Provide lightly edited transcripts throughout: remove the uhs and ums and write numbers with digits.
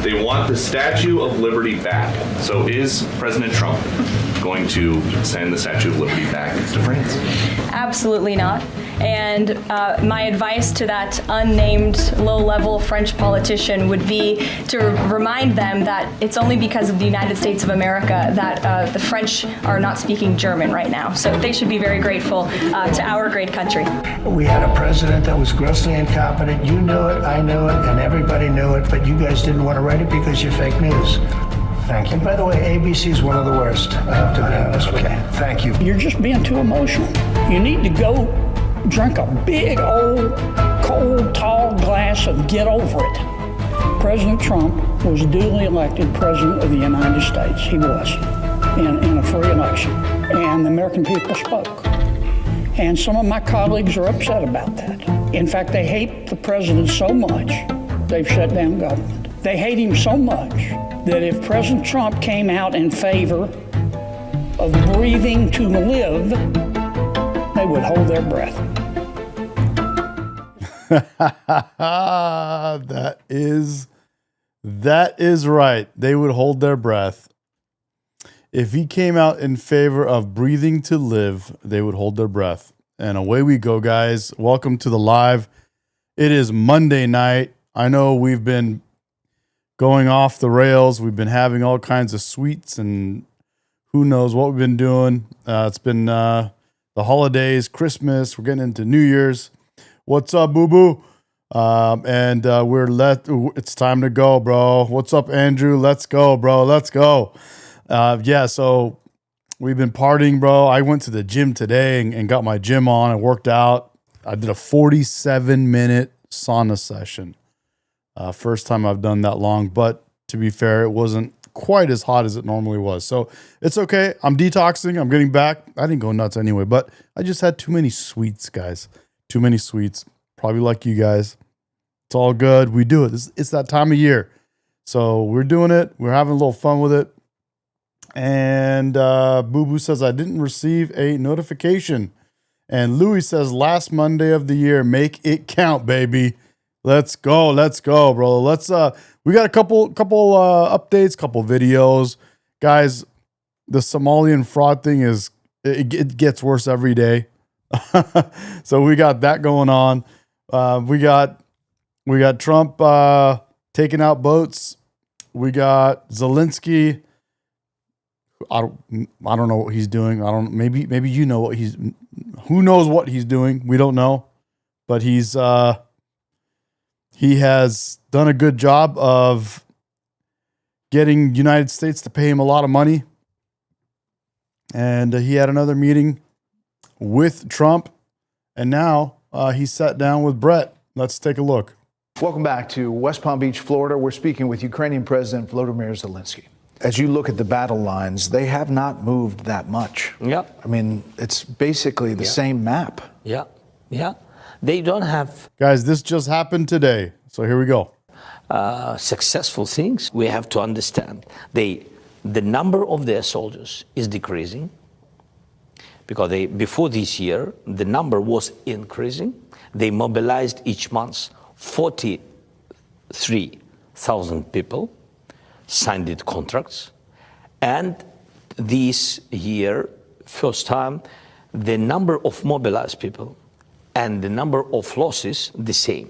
They want the Statue of Liberty back. So is President Trump going to send the Statue of Liberty back to France? Absolutely not. And my advice to that unnamed low-level French politician would be to remind them that it's only because of the United States of America that the French are not speaking German right now. So they should be very grateful to our great country. We had a president that was grossly incompetent. You knew it, I knew it, and everybody knew it, but you guys didn't want to write it because you're fake news. Thank you. And by the way, ABC is one of the worst, I have to be honest with you. Thank you. You're just being too emotional. You need to go drink a big old cold tall glass of get over it. President Trump was duly elected president of the United States. He was in a free election. And the American people spoke. And some of my colleagues are upset about that. In fact, they hate the president so much, they've shut down government. They hate him so much that if President Trump came out in favor of breathing to live, they would hold their breath. That is right. They would hold their breath. If he came out in favor of breathing to live, they would hold their breath. And away we go, guys. Welcome to the live. It is Monday night. I know we've been going off the rails. We've been having all kinds of sweets and who knows what we've been doing. It's been the holidays, Christmas. We're getting into New Year's. What's up, boo-boo? It's time to go, bro. What's up, Andrew? Let's go, bro. Let's go. So we've been partying, bro. I went to the gym today and got my gym on. I worked out. I did a 47-minute sauna session. First time I've done that long, but to be fair, it wasn't quite as hot as it normally was. So it's okay. I'm detoxing. I'm getting back. I didn't go nuts anyway, but I just had too many sweets, guys. Too many sweets. Probably like you guys. It's all good. We do it. It's that time of year. So we're doing it. We're having a little fun with it. And Boo Boo says, I didn't receive a notification. And Louis says, last Monday of the year, make it count, baby. Let's go, bro. We got a couple updates, couple videos, guys. The Somalian fraud thing it gets worse every day. So we got that going on. We got Trump taking out boats. We got Zelensky. I don't know what he's doing. Maybe you know who knows what he's doing. We don't know, but he has done a good job of getting United States to pay him a lot of money. And he had another meeting with Trump, and now he sat down with Brett. Let's take a look. Welcome back to West Palm Beach, Florida. We're speaking with Ukrainian President Volodymyr Zelensky. As you look at the battle lines, they have not moved that much. Yeah. I mean, it's basically the same map. Yeah. They don't have... Guys, this just happened today. So here we go. Successful things. We have to understand. The number of their soldiers is decreasing because before this year, the number was increasing. They mobilized each month 43,000 people, signed it contracts. And this year, first time, the number of mobilized people and the number of losses the same.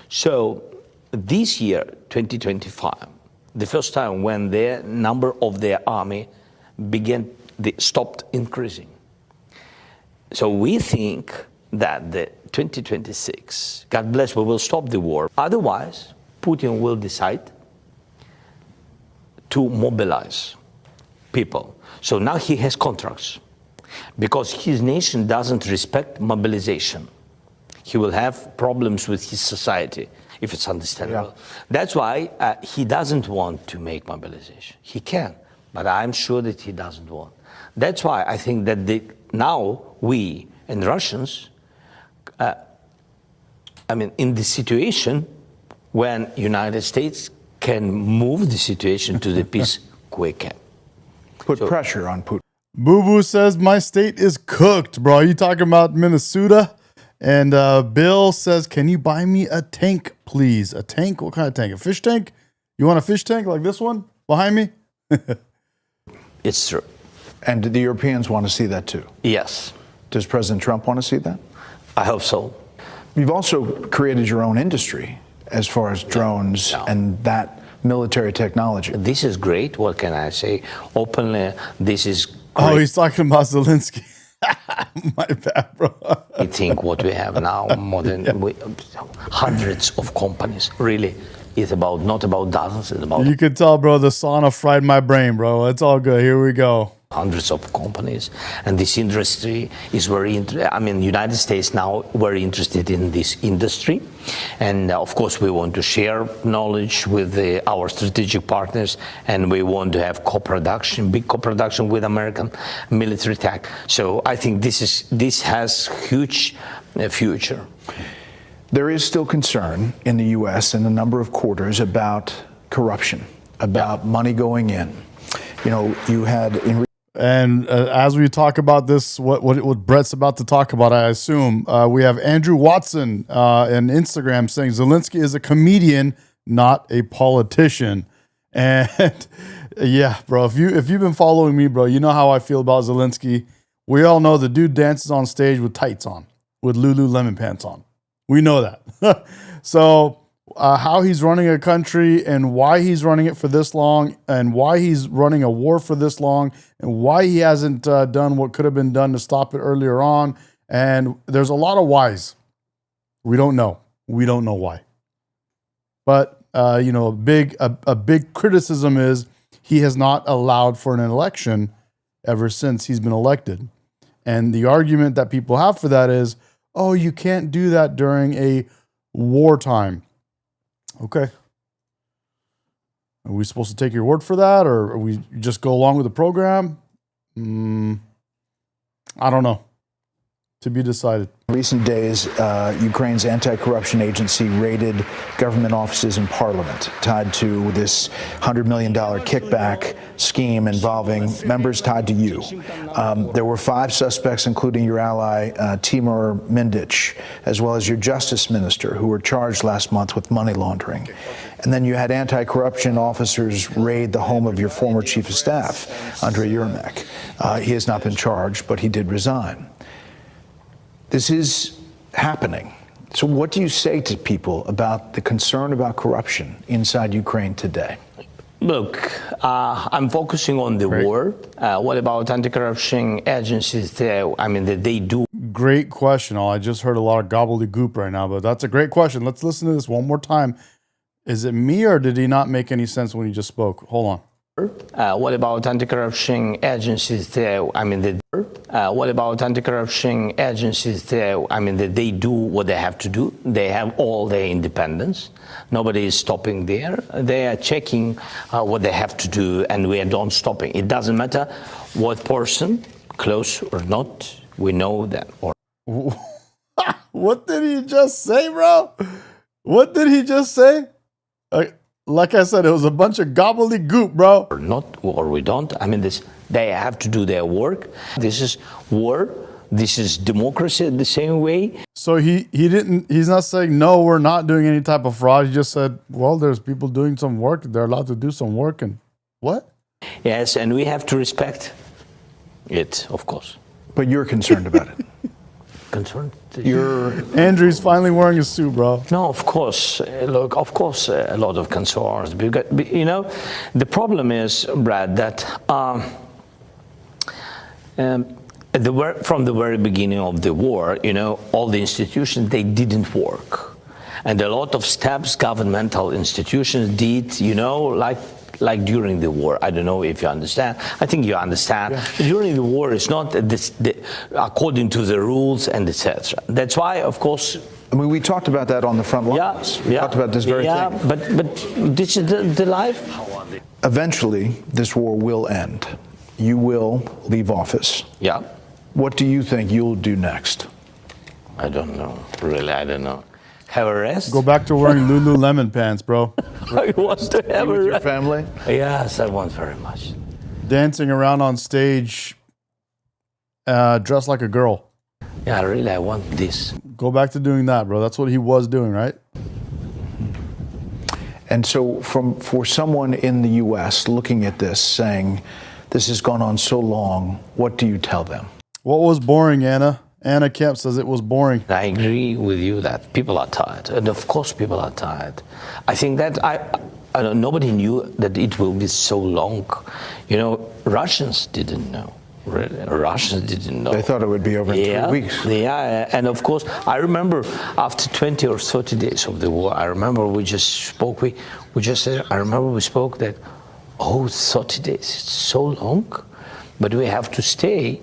So this year, 2025, the first time when the number of their army stopped increasing. So we think that the 2026, God bless, we will stop the war. Otherwise, Putin will decide to mobilize people. So now he has contracts. Because his nation doesn't respect mobilization, he will have problems with his society, if it's understandable. Yeah. That's why he doesn't want to make mobilization. He can, but I'm sure that he doesn't want. That's why I think that now we and Russians, in the situation when United States can move the situation to the peace quicker. Put pressure on Putin. Boo Boo says my state is cooked, bro. You talking about Minnesota? And Bill says, can you buy me a tank, please? A tank? What kind of tank? A fish tank? You want a fish tank like this one behind me? It's true. And the Europeans want to see that too. Yes, Does President Trump want to see that? I hope so. You've also created your own industry as far as drones Yeah. and that military technology. This is great. What can I say? Openly, this is great. Oh, he's talking about Zelensky. My bad, bro. I think what we have now, more than hundreds of companies, really, is about not about dozens, it's about You could tell, bro, the sauna fried my brain, bro. It's all good. Here we go. hundreds of companies, and this industry is very. United States now very interested in this industry, and of course we want to share knowledge with our strategic partners, and we want to have co-production, big co-production with American military tech. So I think this has huge future. There is still concern in the U.S. and a number of quarters about corruption, about money going in. You know, you had in. And as we talk about this, what Brett's about to talk about, I assume, we have Andrew Watson on Instagram saying Zelensky is a comedian, not a politician. And yeah, bro, if you've been following me, bro, you know how I feel about Zelensky. We all know the dude dances on stage with tights on, with Lululemon pants on. We know that. So how he's running a country and why he's running it for this long and why he's running a war for this long and why he hasn't done what could have been done to stop it earlier on. And there's a lot of whys. We don't know. We don't know why. But, a big criticism is he has not allowed for an election ever since he's been elected. And the argument that people have for that is, oh, you can't do that during a wartime. Okay. Are we supposed to take your word for that, or are we just go along with the program? I don't know. To be decided. Recent days, Ukraine's anti-corruption agency raided government offices and parliament tied to this $100 million kickback scheme involving members tied to you. There were 5 suspects, including your ally, Timur Mindich, as well as your justice minister, who were charged last month with money laundering. And then you had anti-corruption officers raid the home of your former chief of staff, Andrei Yermak. He has not been charged, but he did resign. This is happening. So what do you say to people about the concern about corruption inside Ukraine today? Look, I'm focusing on the war. What about anti-corruption agencies? They do. Great question. I just heard a lot of gobbledygook right now, but that's a great question. Let's listen to this one more time. Is it me, or did he not make any sense when he just spoke? Hold on. What about anti-corruption agencies? What about anti-corruption agencies? They do what they have to do. They have all their independence. Nobody is stopping there. They are checking what they have to do, and we are not stopping. It doesn't matter what person, close or not, we know that. What did he just say, bro? What did he just say? Like I said, it was a bunch of gobbledygook, bro. Or not, or we don't. They have to do their work. This is war. This is democracy the same way. So he's not saying, no, we're not doing any type of fraud. He just said, well, there's people doing some work. They're allowed to do some work. And what? Yes, and we have to respect it, of course. But you're concerned about it. Concerned? Andrew's finally wearing a suit, bro. No, of course. Look, of course, a lot of concerns. Because, the problem is, Brad, that from the very beginning of the war, all the institutions, they didn't work. And a lot of steps governmental institutions did, like during the war. I don't know if you understand. I think you understand. Yeah. During the war, it's not according to the rules and etc. That's why, of course. We talked about that on the front lines. We talked about this very thing. Yeah, but this is the life. Eventually, this war will end. You will leave office. Yeah. What do you think you'll do next? I don't know. Really, I don't know. Have a rest? Go back to wearing Lululemon pants, bro. I want to have a rest. With your family? Yes, I want very much. Dancing around on stage, dressed like a girl. Yeah, really, I want this. Go back to doing that, bro. That's what he was doing, right? And so for someone in the U.S. looking at this saying, this has gone on so long, what do you tell them? What was boring, Anna? Anna Kemp says it was boring. I agree with you that people are tired, and of course people are tired. I think that nobody knew that it will be so long. You know, Russians didn't know. Really, Russians didn't know. They thought it would be over in 3 weeks. Yeah, and of course, I remember after 20 or 30 days of the war, I remember we just spoke. I remember we spoke that, 30 days, it's so long, but we have to stay.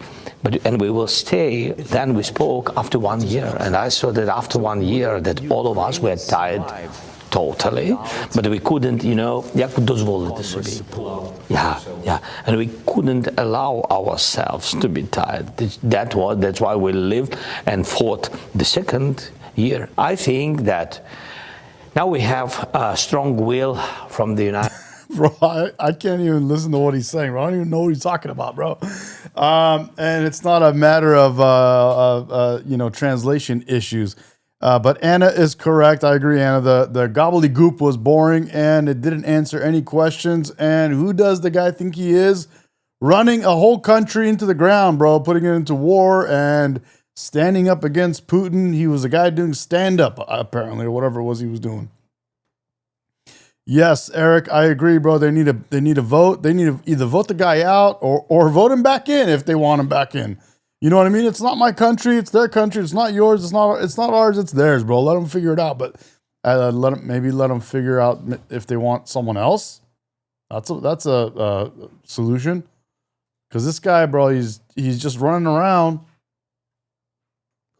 And we will stay. Then we spoke after 1 year, and I saw that after 1 year that all of us were tired totally, but we couldn't, як дозволити собі. Yeah, and we couldn't allow ourselves to be tired. That's why we lived and fought the second year. I think that now we have a strong will from the United States. Bro, I can't even listen to what he's saying, bro. I don't even know what he's talking about, bro. And it's not a matter of, translation issues. But Anna is correct. I agree, Anna. The gobbledygook was boring, and it didn't answer any questions. And who does the guy think he is? Running a whole country into the ground, bro, putting it into war and standing up against Putin. He was a guy doing stand-up, apparently, or whatever it was he was doing. Yes, Eric, I agree, bro. They need to vote. They need to either vote the guy out or vote him back in if they want him back in. You know what I mean? It's not my country. It's their country. It's not yours. It's not ours. It's theirs, bro. Let them figure it out. But let them figure out if they want someone else. That's a solution. Because this guy, bro, he's just running around.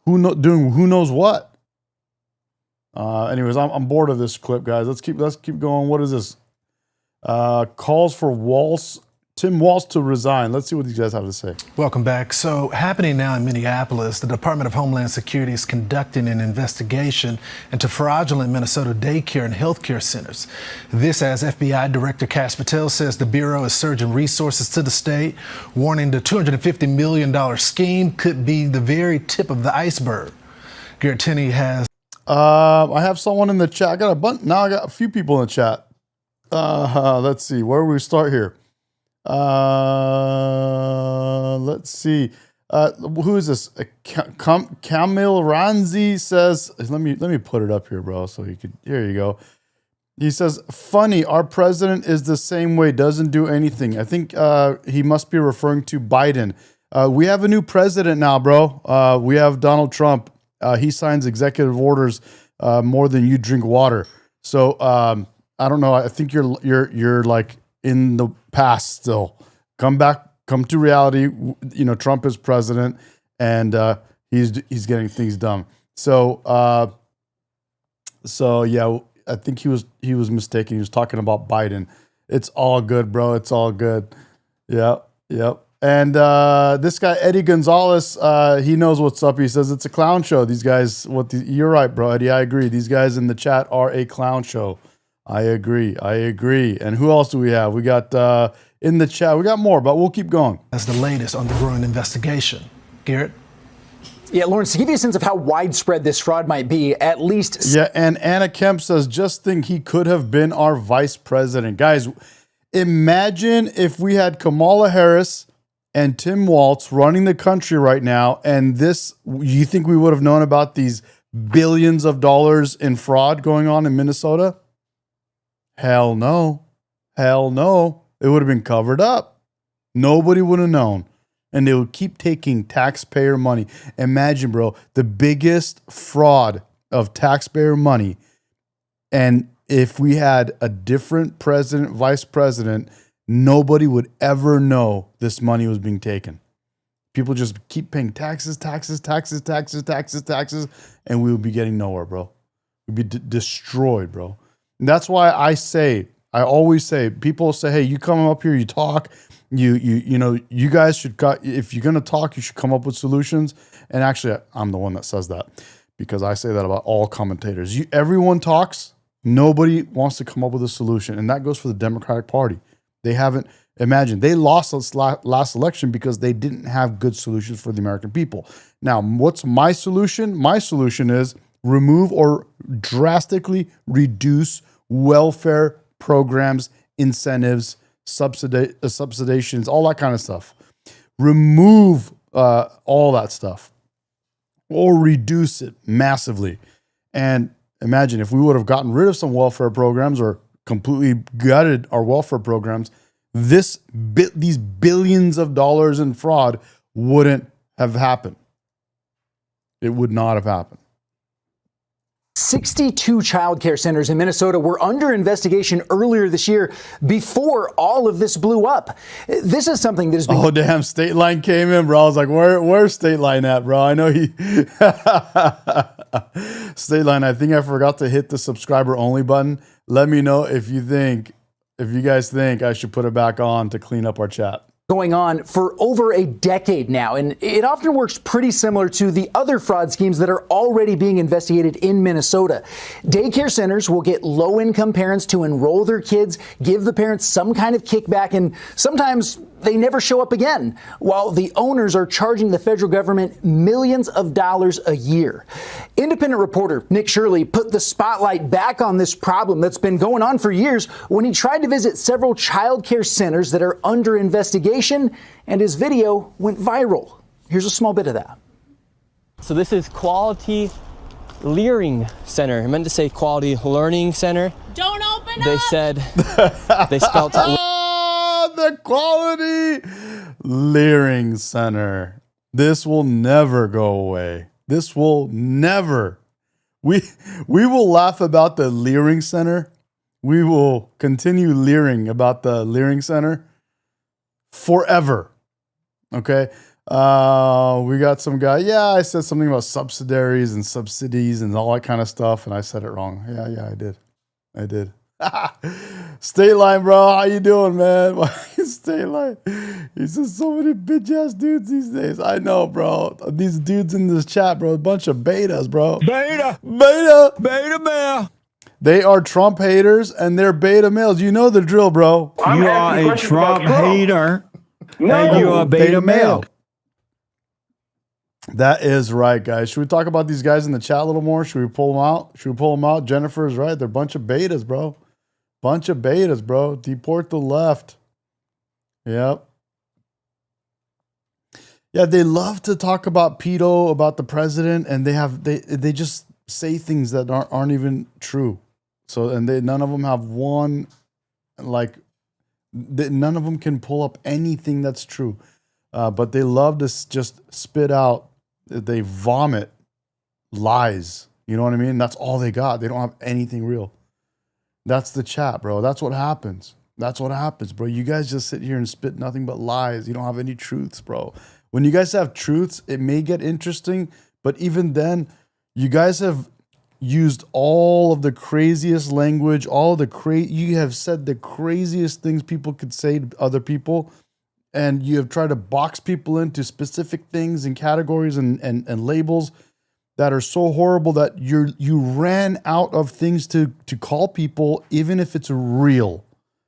Doing who knows what. Anyways, I'm bored of this clip, guys. Let's keep going. What is this? Calls for Tim Walz to resign. Let's see what these guys have to say. Welcome back. So, happening now in Minneapolis, the Department of Homeland Security is conducting an investigation into fraudulent Minnesota daycare and healthcare centers. This, as FBI Director Kash Patel says, the Bureau is surging resources to the state, warning the $250 million scheme could be the very tip of the iceberg. Garrett Tenney has. I have someone in the chat. I got a few people in the chat. Let's see. Where do we start here? Let's see. Who is this? Kamil Ranzi says, let me put it up here, bro. So here you go. He says, funny, our president is the same way, doesn't do anything. I think he must be referring to Biden. We have a new president now, bro. We have Donald Trump. He signs executive orders more than you drink water. So I don't know. I think you're like in the past still. Come to reality. Trump is president, and he's getting things done. So yeah, I think he was mistaken. He was talking about Biden. It's all good, bro. It's all good. Yep. And this guy, Eddie Gonzalez, he knows what's up. He says it's a clown show. These guys, you're right, bro, Eddie. I agree. These guys in the chat are a clown show. I agree. And who else do we have? We got in the chat. We got more, but we'll keep going. That's the latest on the growing investigation. Garrett? Yeah, Lawrence, to give you a sense of how widespread this fraud might be, at least... Yeah, and Anna Kemp says, just think he could have been our vice president. Guys, imagine if we had Kamala Harris and Tim Walz running the country right now, and you think we would have known about these billions of dollars in fraud going on in Minnesota? Hell no. It would have been covered up. Nobody would have known. And they would keep taking taxpayer money. Imagine, bro, the biggest fraud of taxpayer money. And if we had a different president, vice president, nobody would ever know this money was being taken. People just keep paying taxes, and we would be getting nowhere, bro. We'd be destroyed, bro. And that's why I always say, people say, hey, you come up here, you talk, you guys should, if you're going to talk, you should come up with solutions. And actually, I'm the one that says that because I say that about all commentators. Everyone talks, nobody wants to come up with a solution. And that goes for the Democratic Party. They haven't, imagine, they lost this last election because they didn't have good solutions for the American people. Now, what's my solution? My solution is remove or drastically reduce welfare programs, incentives, subsidizations, all that kind of stuff. Remove all that stuff or reduce it massively. And imagine if we would have gotten rid of some welfare programs or completely gutted our welfare programs, these billions of dollars in fraud wouldn't have happened. It would not have happened. 62 child care centers in Minnesota were under investigation earlier this year before all of this blew up. This is something that has been... Oh, damn. State Line came in, bro. I was like, where's State Line at, bro? I know he... State Line, I think I forgot to hit the subscriber only button. Let me know if you guys think I should put it back on to clean up our chat. Going on for over a decade now, and it often works pretty similar to the other fraud schemes that are already being investigated in Minnesota. Daycare centers will get low-income parents to enroll their kids, give the parents some kind of kickback, and sometimes they never show up again, while the owners are charging the federal government millions of dollars a year. Independent reporter Nick Shirley put the spotlight back on this problem that's been going on for years when he tried to visit several child care centers that are under investigation, and his video went viral. Here's a small bit of that. So this is Quality Learing Center. I meant to say Quality Learning Center. Don't open They up! said, they spelled The Quality Learing Center. This will never go away. This will never. We will laugh about the Learing Center. We will continue leering about the Learing Center forever. Okay? We got some guy. Yeah, I said something about subsidiaries and subsidies and all that kind of stuff, and I said it wrong. Yeah, I did. State Line, bro. How you doing, man? State Line. He says so many bitch ass dudes these days. I know, bro. These dudes in this chat, bro. A bunch of betas, bro. Beta male. They are Trump haters and they're beta males. You know the drill, bro. You are a Trump hater and you are a beta male. That is right, guys. Should we talk about these guys in the chat a little more? Should we pull them out? Jennifer's right. They're a bunch of betas, bro. Deport the left. Yep. Yeah, they love to talk about pedo, about the president, and they just say things that aren't even true. So, and none of them have one, none of them can pull up anything that's true. But they love to just spit out. They vomit lies. You know what I mean? That's all they got. They don't have anything real. That's the chat, bro. That's what happens. Bro. You guys just sit here and spit nothing but lies. You don't have any truths, bro. When you guys have truths, it may get interesting, but even then, you guys have used all of the craziest language, you have said the craziest things people could say to other people, and you have tried to box people into specific things and categories and labels that are so horrible that you ran out of things to call people, even if it's real.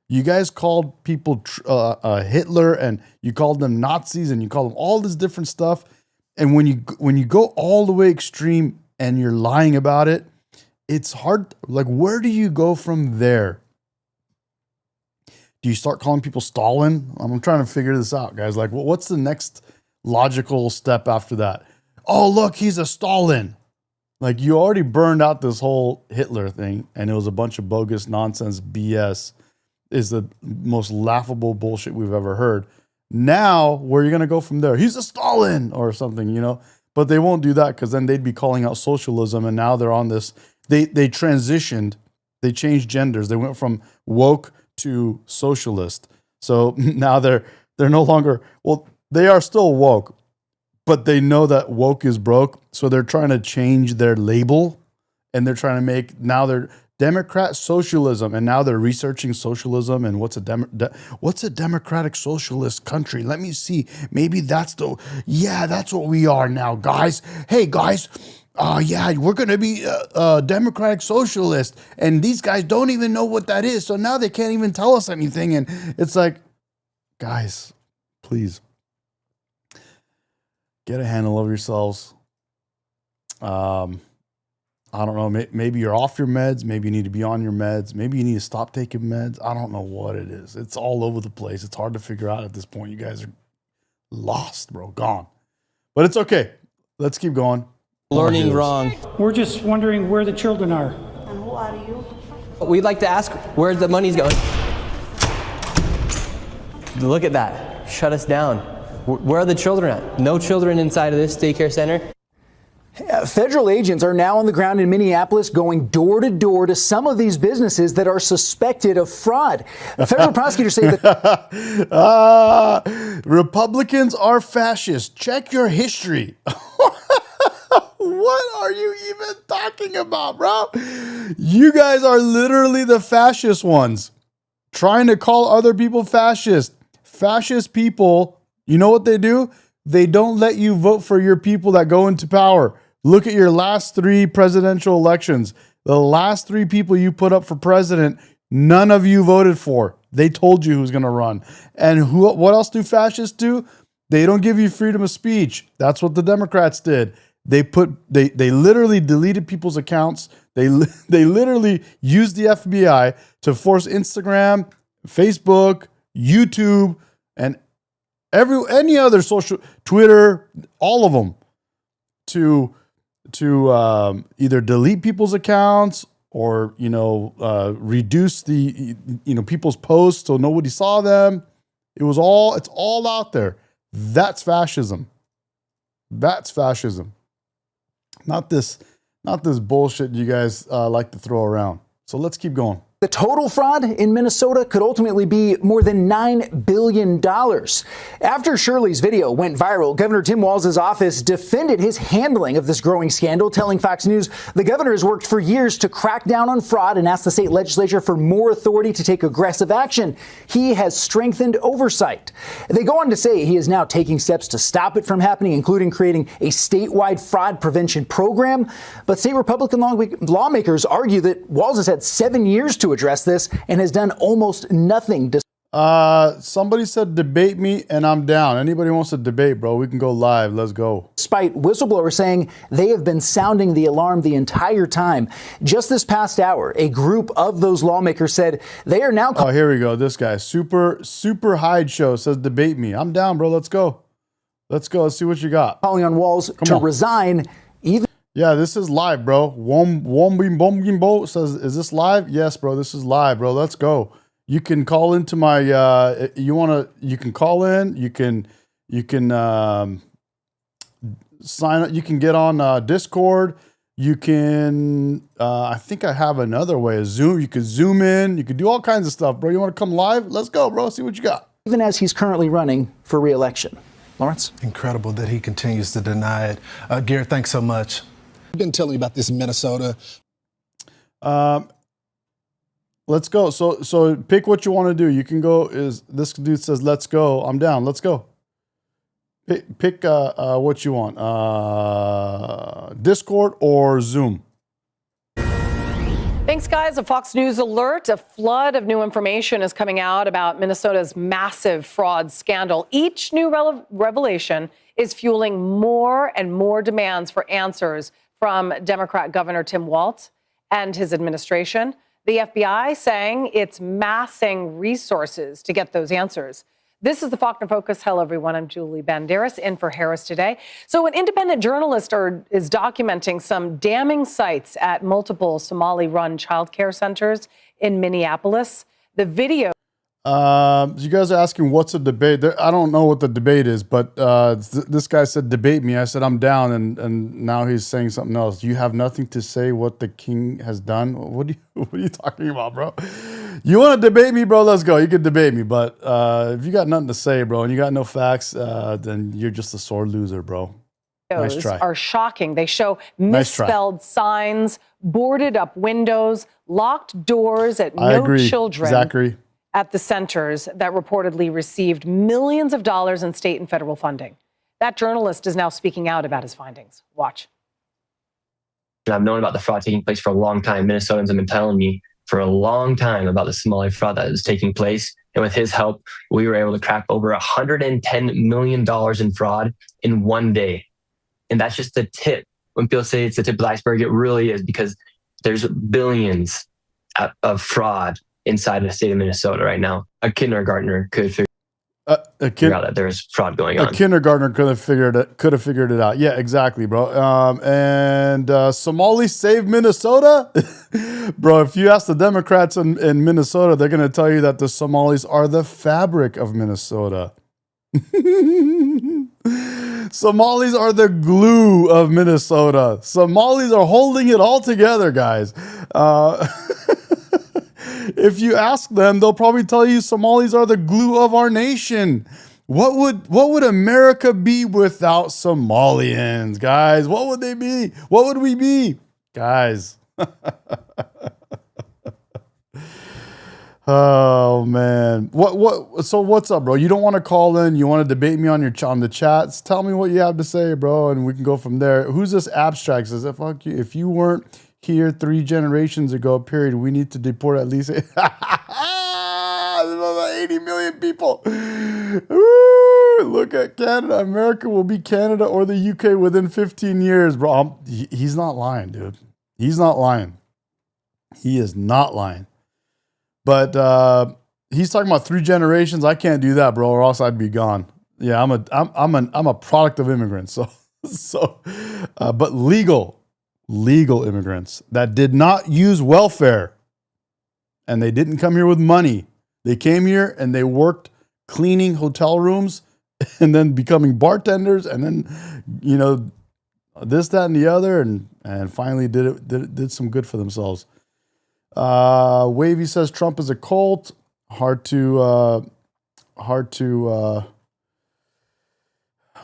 You guys called people Hitler, and you called them Nazis, and you called them all this different stuff. And when you go all the way extreme and you're lying about it, it's hard. Like, where do you go from there? Do you start calling people Stalin? I'm trying to figure this out, guys. Like, what's the next logical step after that? Oh, look, he's a Stalin. Like, you already burned out this whole Hitler thing, and it was a bunch of bogus nonsense BS. Is the most laughable bullshit we've ever heard. Now, where are you going to go from there? He's a Stalin or something, you know? But they won't do that because then they'd be calling out socialism, and now they're on this. They transitioned. They changed genders. They went from woke to socialist. So now they're no longer, well, they are still woke, but they know that woke is broke. So they're trying to change their label, and they're trying to make, now they're Democrat socialism, and now they're researching socialism and what's a democratic socialist country. Let me see. Maybe that's that's what we are now, guys. Hey, guys. We're going to be democratic socialist, and these guys don't even know what that is. So now they can't even tell us anything. And it's like, guys, please get a handle of yourselves. I don't know, maybe you're off your meds, maybe you need to be on your meds, maybe you need to stop taking meds. I don't know what it is. It's all over the place. It's hard to figure out at this point. You guys are lost, bro, gone. But it's okay. Let's keep going. Learning wrong. We're just wondering where the children are. And who are you? We'd like to ask where the money's going. Look at that. Shut us down. Where are the children at? No children inside of this daycare center. Federal agents are now on the ground in Minneapolis going door to door to some of these businesses that are suspected of fraud. Federal prosecutors say that Republicans are fascists. Check your history. What are you even talking about, bro? You guys are literally the fascist ones, trying to call other people fascist. Fascist people, you know what they do? They don't let you vote for your people that go into power. Look at your last 3 presidential elections. The last 3 people you put up for president, none of you voted for. They told you who's going to run. And what else do fascists do? They don't give you freedom of speech. That's what the Democrats did. They literally deleted people's accounts. They literally used the FBI to force Instagram, Facebook, YouTube, and any other social, Twitter, all of them, to either delete people's accounts or reduce the people's posts so nobody saw them. It's all out there. That's fascism. That's fascism. Not this bullshit you guys like to throw around. So let's keep going. the total fraud in Minnesota could ultimately be more than $9 billion. After Shirley's video went viral, Governor Tim Walz's office defended his handling of this growing scandal, telling Fox News the governor has worked for years to crack down on fraud and asked the state legislature for more authority to take aggressive action. He has strengthened oversight. They go on to say he is now taking steps to stop it from happening, including creating a statewide fraud prevention program. But state Republican lawmakers argue that Walz has had 7 years to address this and has done almost nothing. Somebody said debate me and I'm down. Anybody wants to debate, bro, we can go live. Let's go. Despite whistleblowers saying they have been sounding the alarm the entire time. Just this past hour, a group of those lawmakers said they are now... Oh, here we go. This guy, Super Hyde Show, says debate me. I'm down, bro. Let's go. Let's go. Let's see what you got. Calling on Walz to resign. Yeah, this is live, bro. Wom says, is this live? Yes, bro. This is live, bro. Let's go. You can call into my, you can call in, you can sign up, you can get on Discord, you can, I think I have another way, Zoom, you can Zoom in, you can do all kinds of stuff, bro. You want to come live? Let's go, bro. See what you got. Even as he's currently running for re-election. Lawrence? Incredible that he continues to deny it. Garrett, thanks so much. I've been telling you about this in Minnesota. Let's go. So pick what you want to do. You can go. Is this dude says let's go? I'm down. Let's go. Pick what you want. Discord or Zoom. Thanks, guys. A Fox News alert. A flood of new information is coming out about Minnesota's massive fraud scandal. Each new revelation is fueling more and more demands for answers from Democrat Governor Tim Walz and his administration. The FBI saying it's massing resources to get those answers. This is the Faulkner Focus. Hello, everyone. I'm Julie Banderas, in for Harris today. So an independent journalist is documenting some damning sites at multiple Somali-run child care centers in Minneapolis. The video... You guys are asking what's a debate. I don't know what the debate is, but this guy said debate me. I said I'm down, and now he's saying something else. You have nothing to say what the king has done. What are you talking about, bro? You want to debate me, bro? Let's go. You can debate me, but if you got nothing to say, bro, and you got no facts, then you're just a sore loser, bro. Nice try. Are shocking. They show misspelled signs, boarded up windows, locked doors at no children. Zachary. At the centers that reportedly received millions of dollars in state and federal funding. That journalist is now speaking out about his findings. Watch. I've known about the fraud taking place for a long time. Minnesotans have been telling me for a long time about the Somali fraud that is taking place. And with his help, we were able to crack over $110 million in fraud in one day. And that's just the tip when people say it's the tip of the iceberg, it really is, because there's billions of fraud inside the state of Minnesota right now. A kindergartner could figure out that there's fraud going on. A kindergartner could have figured it out. Yeah, exactly, bro. And Somalis save Minnesota, bro. If you ask the Democrats in Minnesota, they're going to tell you that the Somalis are the fabric of Minnesota. Somalis are the glue of Minnesota. Somalis are holding it all together, guys. If you ask them, they'll probably tell you Somalis are the glue of our nation. What would America be without Somalians, guys? What would they be? What would we be, guys? Oh man, what? So what's up, bro? You don't want to call in? You want to debate me on the chats? Tell me what you have to say, bro, and we can go from there. Who's this abstract? Says, fuck you. If you weren't here 3 generations ago, period, we need to deport at least 80 million people. Ooh, look at Canada. America will be Canada or the UK within 15 years, bro. He's not lying, dude. He's not lying. He is not lying. But he's talking about 3 generations. I can't do that, bro, or else I'd be gone. Yeah, I'm a product of immigrants. But legal immigrants that did not use welfare, and they didn't come here with money. They came here and they worked cleaning hotel rooms and then becoming bartenders and then, this, that, and the other, and finally did some good for themselves. Wavy says Trump is a cult. Hard to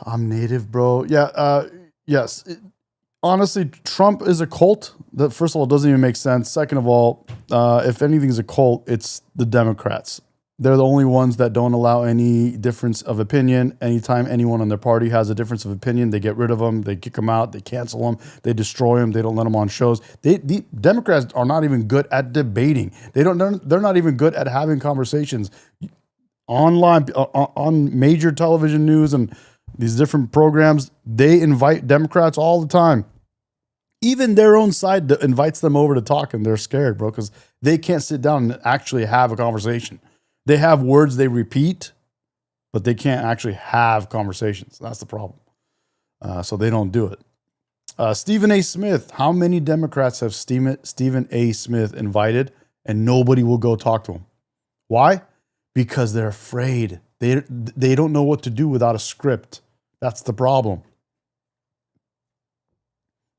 I'm native, bro. Yeah, yes. Honestly, Trump is a cult. That, first of all, doesn't even make sense. Second of all, if anything's a cult, it's the Democrats. They're the only ones that don't allow any difference of opinion. Anytime anyone on their party has a difference of opinion, they get rid of them, they kick them out, they cancel them, they destroy them, they don't let them on shows. The Democrats are not even good at debating. They're not even good at having conversations online, on major television news and these different programs. They invite Democrats all the time. Even their own side invites them over to talk, and they're scared, bro, because they can't sit down and actually have a conversation. They have words they repeat, but they can't actually have conversations. That's the problem. So they don't do it. Stephen A. Smith. How many Democrats have Stephen A. Smith invited and nobody will go talk to him? Why? Because they're afraid. They don't know what to do without a script. That's the problem.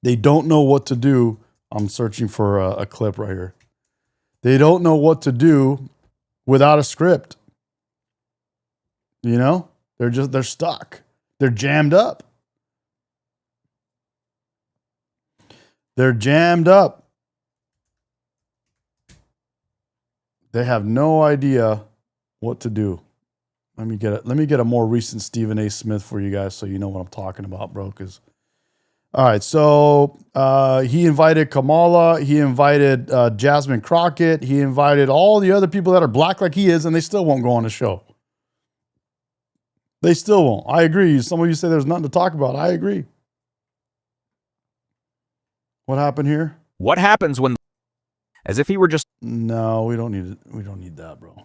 They don't know what to do. I'm searching for a clip right here. They don't know what to do without a script. They're stuck. They're jammed up. They're jammed up. They have no idea what to do. Let me get a more recent Stephen A. Smith for you guys so you know what I'm talking about, bro. All right, so he invited Kamala, he invited Jasmine Crockett, he invited all the other people that are black like he is, and they still won't go on the show. They still won't. I agree. Some of you say there's nothing to talk about. I agree. What happened here? What happens when, as if he were just... No, we don't need it. We don't need that, bro.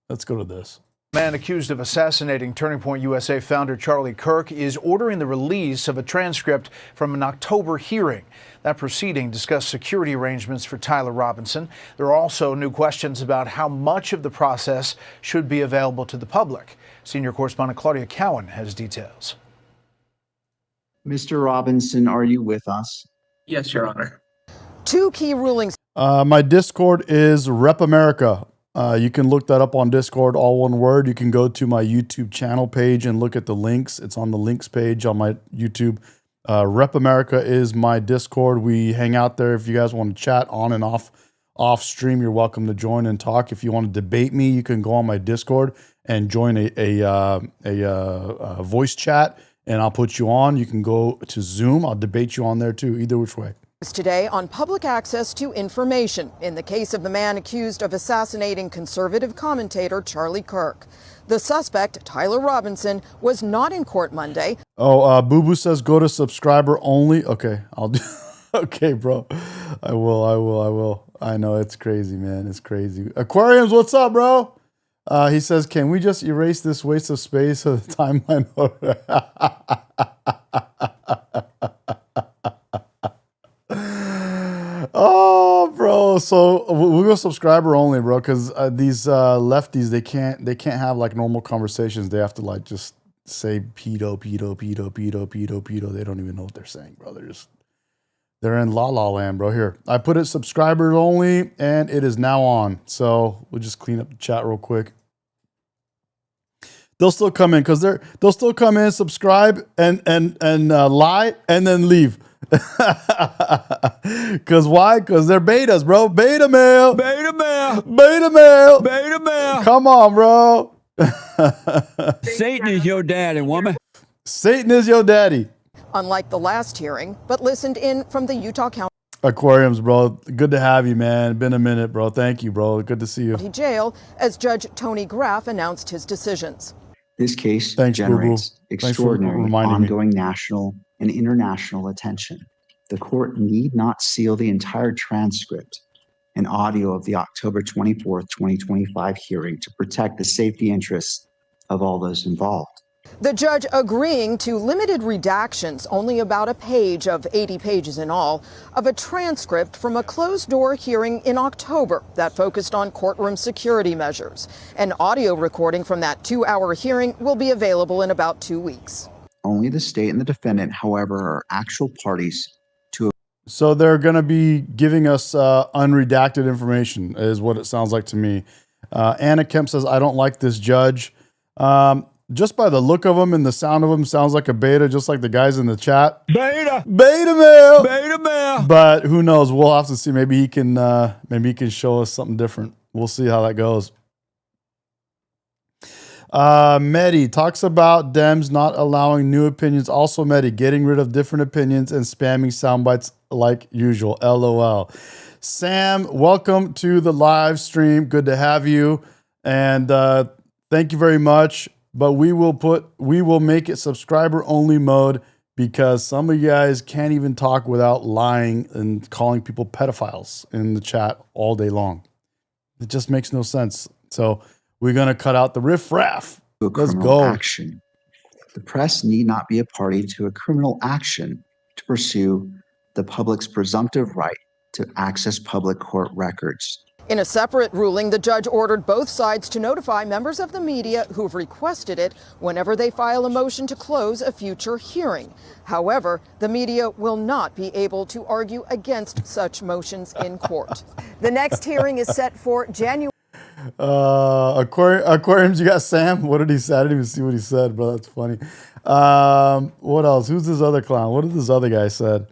Let's go to this. Man accused of assassinating Turning Point USA founder Charlie Kirk is ordering the release of a transcript from an October hearing. That proceeding discussed security arrangements for Tyler Robinson. There are also new questions about how much of the process should be available to the public. Senior correspondent Claudia Cowan has details. Mr. Robinson, are you with us? Yes, Your Honor. 2 key rulings. My Discord is Rep America. You can look that up on Discord, all one word. You can go to my YouTube channel page and look at the links. It's on the links page on my YouTube. Rep America is my Discord. We hang out there. If you guys want to chat on and off stream, you're welcome to join and talk. If you want to debate me, you can go on my Discord and join a voice chat, and I'll put you on. You can go to Zoom. I'll debate you on there too, either which way. Today on public access to information in the case of the man accused of assassinating conservative commentator Charlie Kirk. The suspect, Tyler Robinson, was not in court Monday. Oh, Boo Boo says go to subscriber only. Okay, I'll do. Okay, bro. I will. I know it's crazy, man. It's crazy. Aquariums, what's up, bro? He says, can we just erase this waste of space so the timeline? Oh, bro. So we'll go subscriber only, bro, because these lefties, they can't have like normal conversations. They have to like just say pedo. They don't even know what they're saying, bro. They're in la la land, bro. Here, I put it subscribers only, and it is now on. So we'll just clean up the chat real quick. They'll still come in because they'll still come in, subscribe, and lie, and then leave. Because why? Because they're betas, bro. Beta male. Come on, bro. Satan is your daddy, woman. Satan is your daddy. Unlike the last hearing, but listened in from the Utah County Aquariums, bro. Good to have you, man. Been a minute, bro. Thank you, bro. Good to see you. Jail as Judge Tony Graff announced his decisions. This case Thanks, generates Boo-Boo. Thanks for extraordinary reminding me. ongoing national and international attention. The court need not seal the entire transcript and audio of the October 24th, 2025 hearing to protect the safety interests of all those involved. The judge agreeing to limited redactions, only about a page of 80 pages in all, of a transcript from a closed-door hearing in October that focused on courtroom security measures. An audio recording from that 2-hour hearing will be available in about 2 weeks. Only the state and the defendant, however, are actual parties to. So they're going to be giving us unredacted information, is what it sounds like to me. Anna Kemp says, I don't like this judge. Just by the look of him and the sound of him, sounds like a beta, just like the guys in the chat. Beta male. But who knows? We'll have to see. Maybe he can show us something different. We'll see how that goes. Mehdi talks about Dems not allowing new opinions. Also, Mehdi getting rid of different opinions and spamming sound bites like usual. LOL. Sam, welcome to the live stream. Good to have you. And thank you very much. But we will make it subscriber only mode because some of you guys can't even talk without lying and calling people pedophiles in the chat all day long. It just makes no sense. So we're going to cut out the riffraff. Let's go. Action. The press need not be a party to a criminal action to pursue the public's presumptive right to access public court records. In a separate ruling, the judge ordered both sides to notify members of the media who've requested it whenever they file a motion to close a future hearing. However, the media will not be able to argue against such motions in court. The next hearing is set for January. Aquariums, you got Sam? What did he say? I didn't even see what he said, bro. That's funny. What else? Who's this other clown? What did this other guy said?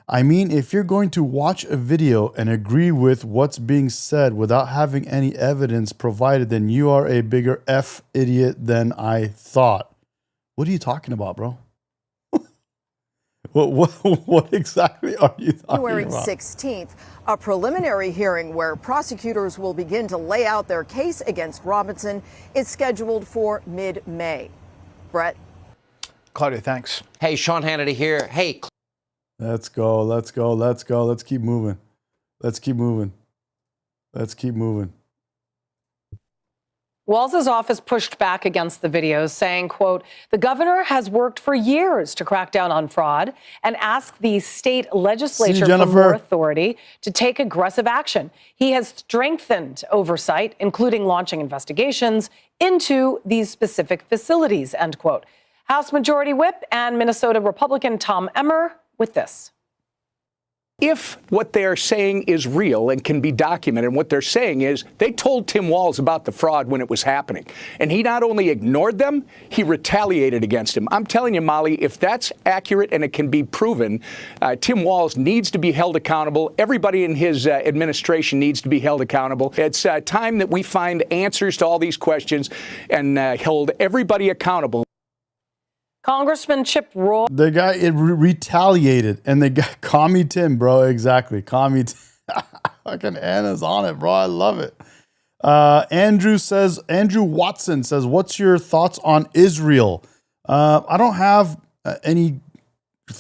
I mean, if you're going to watch a video and agree with what's being said without having any evidence provided, then you are a bigger F idiot than I thought. What are you talking about, bro? What exactly are you talking January about? 16th, a preliminary hearing where prosecutors will begin to lay out their case against Robinson is scheduled for mid-May. Brett? Claudia, thanks. Hey, Sean Hannity here. Hey. Let's go. Let's keep moving. Walz's office pushed back against the videos, saying, quote, the governor has worked for years to crack down on fraud and asked the state legislature for more authority to take aggressive action. He has strengthened oversight, including launching investigations into these specific facilities, end quote. House Majority Whip and Minnesota Republican Tom Emmer with this. If what they're saying is real and can be documented, and what they're saying is they told Tim Walz about the fraud when it was happening, and he not only ignored them, he retaliated against him. I'm telling you, Molly, if that's accurate and it can be proven, Tim Walz needs to be held accountable. Everybody in his administration needs to be held accountable. It's time that we find answers to all these questions and hold everybody accountable. Congressman Chip Roy. The guy retaliated, and the guy, call me Tim, bro. Exactly. Call me Tim. Fucking Anna's on it, bro. I love it. Andrew Watson says, what's your thoughts on Israel? I don't have I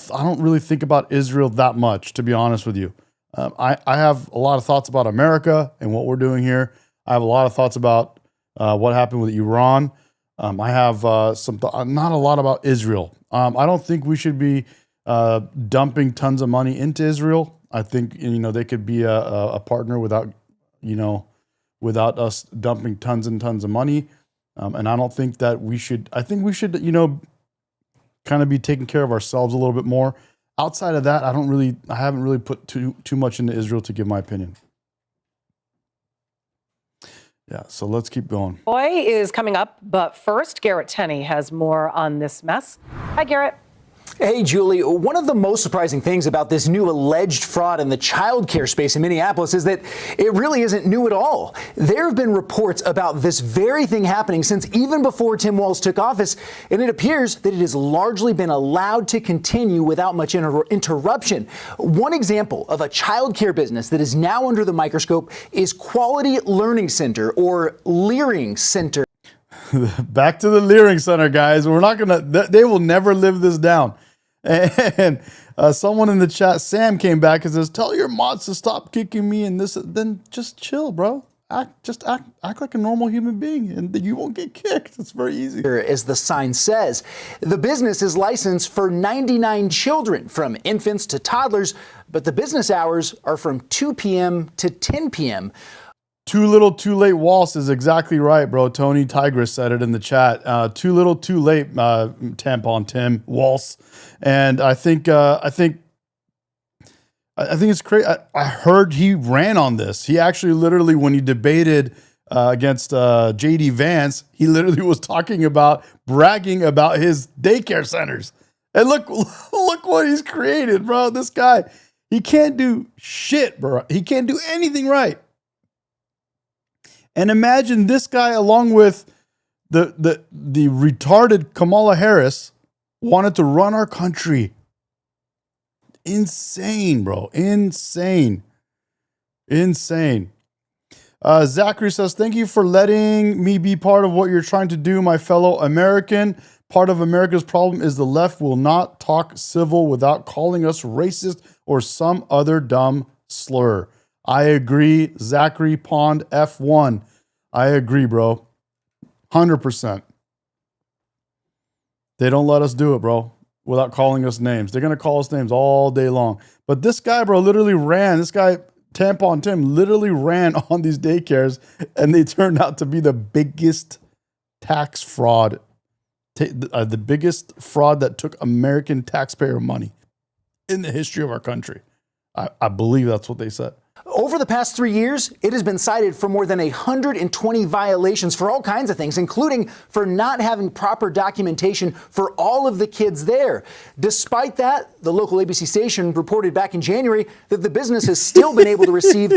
don't really think about Israel that much, to be honest with you. I have a lot of thoughts about America and what we're doing here. I have a lot of thoughts about what happened with Iran. I have not a lot about Israel. I don't think we should be dumping tons of money into Israel. I think they could be a partner without us dumping tons and tons of money. And I don't think that we should. I think we should kind of be taking care of ourselves a little bit more. Outside of that, I haven't really put too much into Israel to give my opinion. Yeah, so let's keep going. Boy is coming up, but first, Garrett Tenney has more on this mess. Hi, Garrett. Hey, Julie. One of the most surprising things about this new alleged fraud in the childcare space in Minneapolis is that it really isn't new at all. There have been reports about this very thing happening since even before Tim Walz took office, and it appears that it has largely been allowed to continue without much interruption. One example of a childcare business that is now under the microscope is Quality Learning Center, or Learing Center. Back to the Learing Center, guys. We're not they will never live this down. And someone in the chat, Sam, came back and says, tell your mods to stop kicking me and this. Then just chill, bro. Act like a normal human being and you won't get kicked. It's very easy. As the sign says, the business is licensed for 99 children, from infants to toddlers, but the business hours are from 2 p.m. to 10 p.m. Too little, too late. Walz is exactly right, bro. Tony Tigress said it in the chat. Too little, too late. Tampon Tim Walz, and I think it's crazy. I heard he ran on this. He actually literally, when he debated against JD Vance, he literally was talking about bragging about his daycare centers. And look what he's created, bro. This guy, he can't do shit, bro. He can't do anything right. And imagine this guy, along with the retarded Kamala Harris, wanted to run our country. Insane, bro. Insane. Zachary says, thank you for letting me be part of what you're trying to do, my fellow American. Part of America's problem is the left will not talk civil without calling us racist or some other dumb slur. I agree, Zachary Pond F1. I agree, bro. 100%. They don't let us do it, bro, without calling us names. They're going to call us names all day long. But this guy, bro, literally ran. This guy, Tampon Tim, literally ran on these daycares, and they turned out to be the biggest tax fraud, the biggest fraud that took American taxpayer money in the history of our country. I believe that's what they said. Over the past 3 years, it has been cited for more than 120 violations for all kinds of things, including for not having proper documentation for all of the kids there. Despite that, the local ABC station reported back in January that the business has still been able to receive...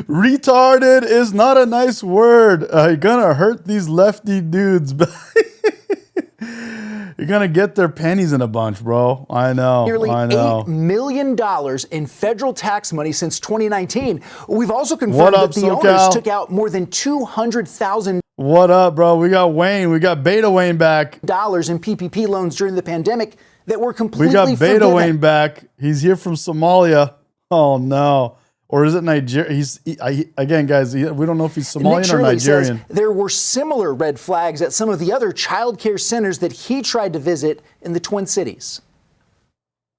Retarded is not a nice word. You're gonna hurt these lefty dudes. You're gonna get their pennies in a bunch, bro. I know. Nearly $8 million in federal tax money since 2019. We've also confirmed that the owners took out more than $200,000. What up, bro? We got Wayne. We got Beta Wayne back. Dollars in PPP loans during the pandemic that were completely forgiven. We got Beta forgiven. Wayne back. He's here from Somalia. Oh no. Or is it Nigeria? Again, guys, we don't know if he's Somalian or Nigerian. Says there were similar red flags at some of the other child care centers that he tried to visit in the Twin Cities.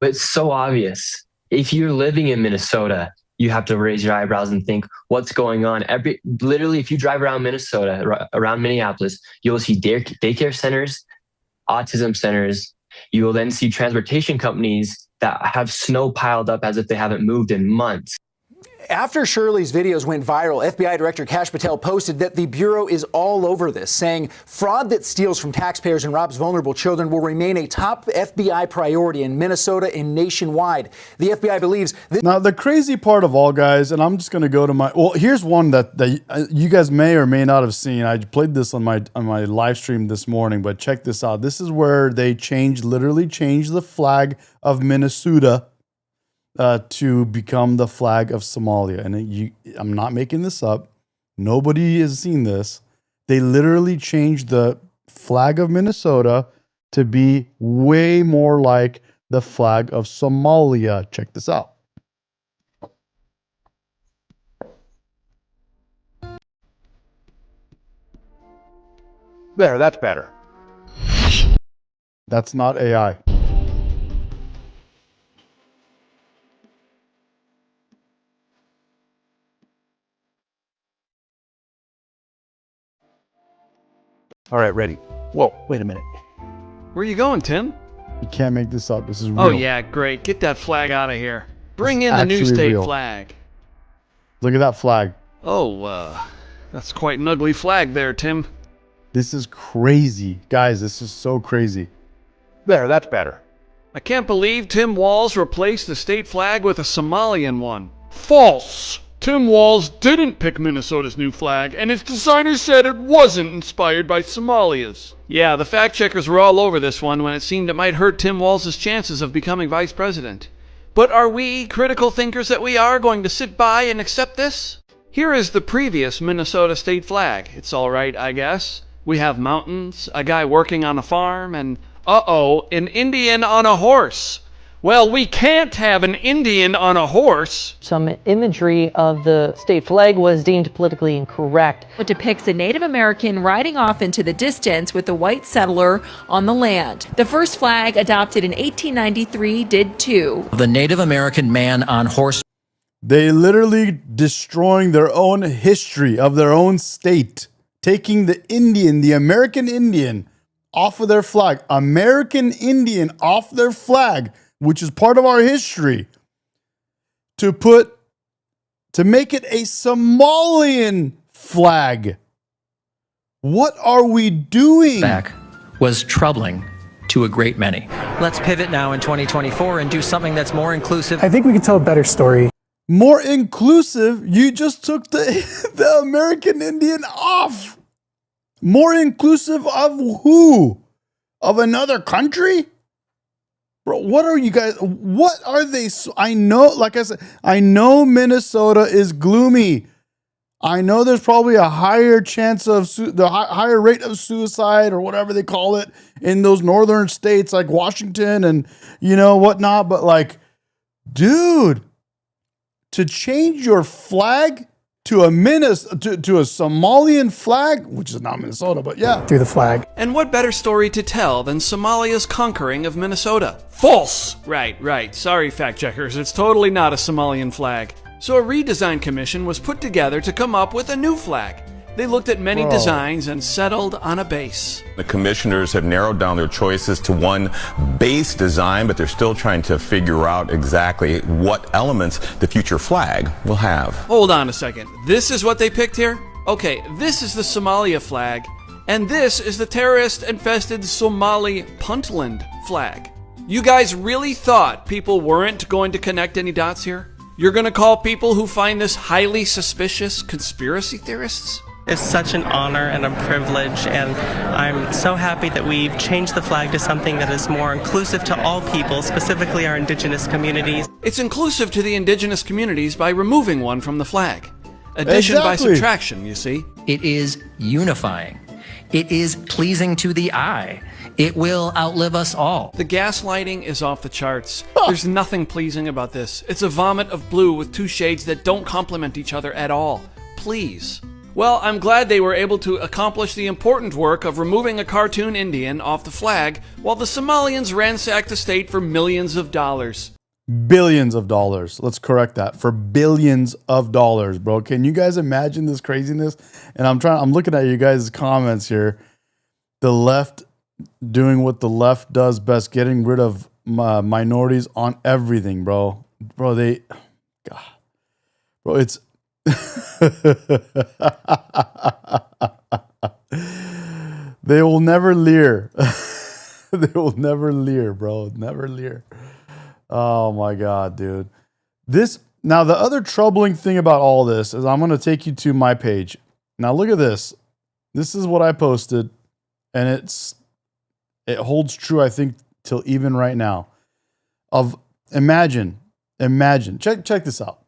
It's so obvious. If you're living in Minnesota, you have to raise your eyebrows and think, what's going on? Literally, if you drive around Minnesota, around Minneapolis, you'll see daycare centers, autism centers. You will then see transportation companies that have snow piled up as if they haven't moved in months. After Shirley's videos went viral, FBI Director Kash Patel posted that the Bureau is all over this, saying fraud that steals from taxpayers and robs vulnerable children will remain a top FBI priority in Minnesota and nationwide. The FBI believes that... Now, the crazy part of all, guys, and I'm just going to go to my... Well, here's one that you guys may or may not have seen. I played this on my live stream this morning, but check this out. This is where they literally changed the flag of Minnesota to become the flag of Somalia. And I'm not making this up. Nobody has seen this. They literally changed the flag of Minnesota to be way more like the flag of Somalia. Check this out. There, that's better. That's not AI. All right, ready. Whoa, wait a minute. Where are you going, Tim? You can't make this up. This is real. Oh, yeah, great. Get that flag out of here. Bring in the new actually state real. flag. Look at that flag. Oh, that's quite an ugly flag there, Tim. This is crazy. Guys, this is so crazy. There, that's better. I can't believe Tim Walz replaced the state flag with a Somalian one. False! Tim Walz didn't pick Minnesota's new flag, and its designer said it wasn't inspired by Somalia's. Yeah, the fact checkers were all over this one when it seemed it might hurt Tim Walz's chances of becoming vice president. But are we, critical thinkers that we are, going to sit by and accept this? Here is the previous Minnesota state flag. It's all right, I guess. We have mountains, a guy working on a farm, and, an Indian on a horse. Well, we can't have an Indian on a horse. Some imagery of the state flag was deemed politically incorrect. It depicts a Native American riding off into the distance with a white settler on the land. The first flag, adopted in 1893, did too. The Native American man on horse. They literally destroying their own history of their own state, taking the Indian, the American Indian, off of their flag. American Indian off their flag, which is part of our history, to make it a Somalian flag. What are we doing? Back was troubling to a great many. Let's pivot now in 2024 and do something that's more inclusive. I think we could tell a better story. More inclusive? You just took the American Indian off. More inclusive of who? Of another country? Bro, what are you guys, what are they? I know, like I said, I know Minnesota is gloomy. I know there's probably a higher chance of, higher rate of suicide or whatever they call it in those northern states like Washington and, whatnot. But like, dude, to change your flag to a Somalian flag, which is not Minnesota, but yeah. Through the flag. And what better story to tell than Somalia's conquering of Minnesota? False! Right. Sorry, fact checkers. It's totally not a Somalian flag. So a redesign commission was put together to come up with a new flag. They looked at many designs and settled on a base. The commissioners have narrowed down their choices to one base design, but they're still trying to figure out exactly what elements the future flag will have. Hold on a second. This is what they picked here? Okay, this is the Somalia flag, and this is the terrorist-infested Somali Puntland flag. You guys really thought people weren't going to connect any dots here? You're going to call people who find this highly suspicious conspiracy theorists? It's such an honor and a privilege, and I'm so happy that we've changed the flag to something that is more inclusive to all people, specifically our indigenous communities. It's inclusive to the indigenous communities by removing one from the flag. Addition by subtraction, you see. It is unifying. It is pleasing to the eye. It will outlive us all. The gaslighting is off the charts. There's nothing pleasing about this. It's a vomit of blue with two shades that don't complement each other at all. Please. Well, I'm glad they were able to accomplish the important work of removing a cartoon Indian off the flag while the Somalians ransacked the state for millions of dollars. Billions of dollars. Let's correct that. For billions of dollars, bro. Can you guys imagine this craziness? And I'm looking at you guys' comments here. The left doing what the left does best, getting rid of minorities on everything, bro. Bro, it's they will never leer. They will never leer, bro. Never leer. Oh my God, dude. Now the other troubling thing about all this is I'm going to take you to my page. Now look at this. This is what I posted, and it holds true, I think, till even right now. Imagine. Check this out.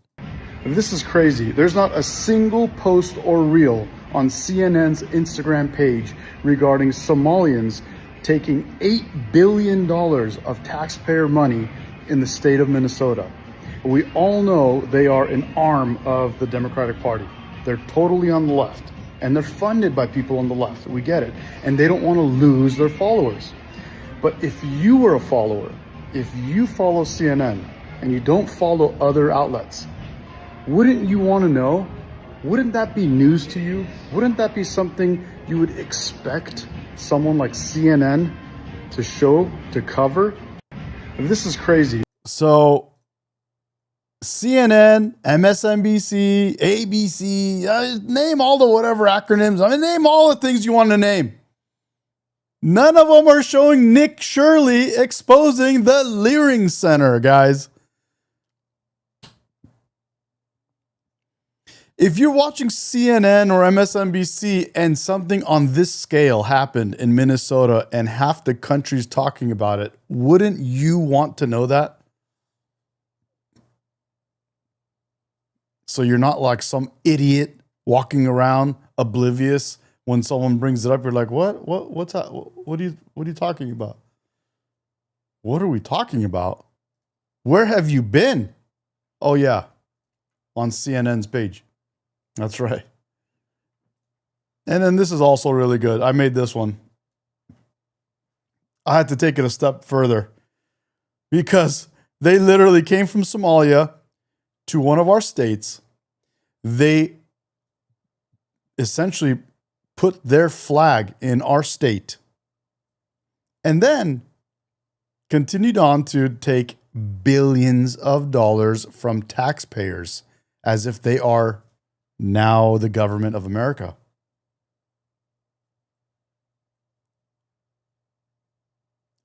This is crazy. There's not a single post or reel on CNN's Instagram page regarding Somalians taking $8 billion of taxpayer money in the state of Minnesota. We all know they are an arm of the Democratic Party. They're totally on the left, and they're funded by people on the left. We get it. And they don't want to lose their followers. But if you were a follower, if you follow CNN and you don't follow other outlets, wouldn't you want to know? Wouldn't that be news to you? Wouldn't that be something you would expect someone like CNN to show, to cover? This is crazy. So CNN, MSNBC, ABC, name all the whatever acronyms. I mean, name all the things you want to name. None of them are showing Nick Shirley exposing the Learing Center, guys. If you're watching CNN or MSNBC and something on this scale happened in Minnesota and half the country's talking about it, wouldn't you want to know that? So you're not like some idiot walking around oblivious when someone brings it up. You're like, what's that? What are you talking about? What are we talking about? Where have you been? Oh yeah, on CNN's page. That's right. And then this is also really good. I made this one. I had to take it a step further because they literally came from Somalia to one of our states. They essentially put their flag in our state and then continued on to take billions of dollars from taxpayers as if they are now the government of America.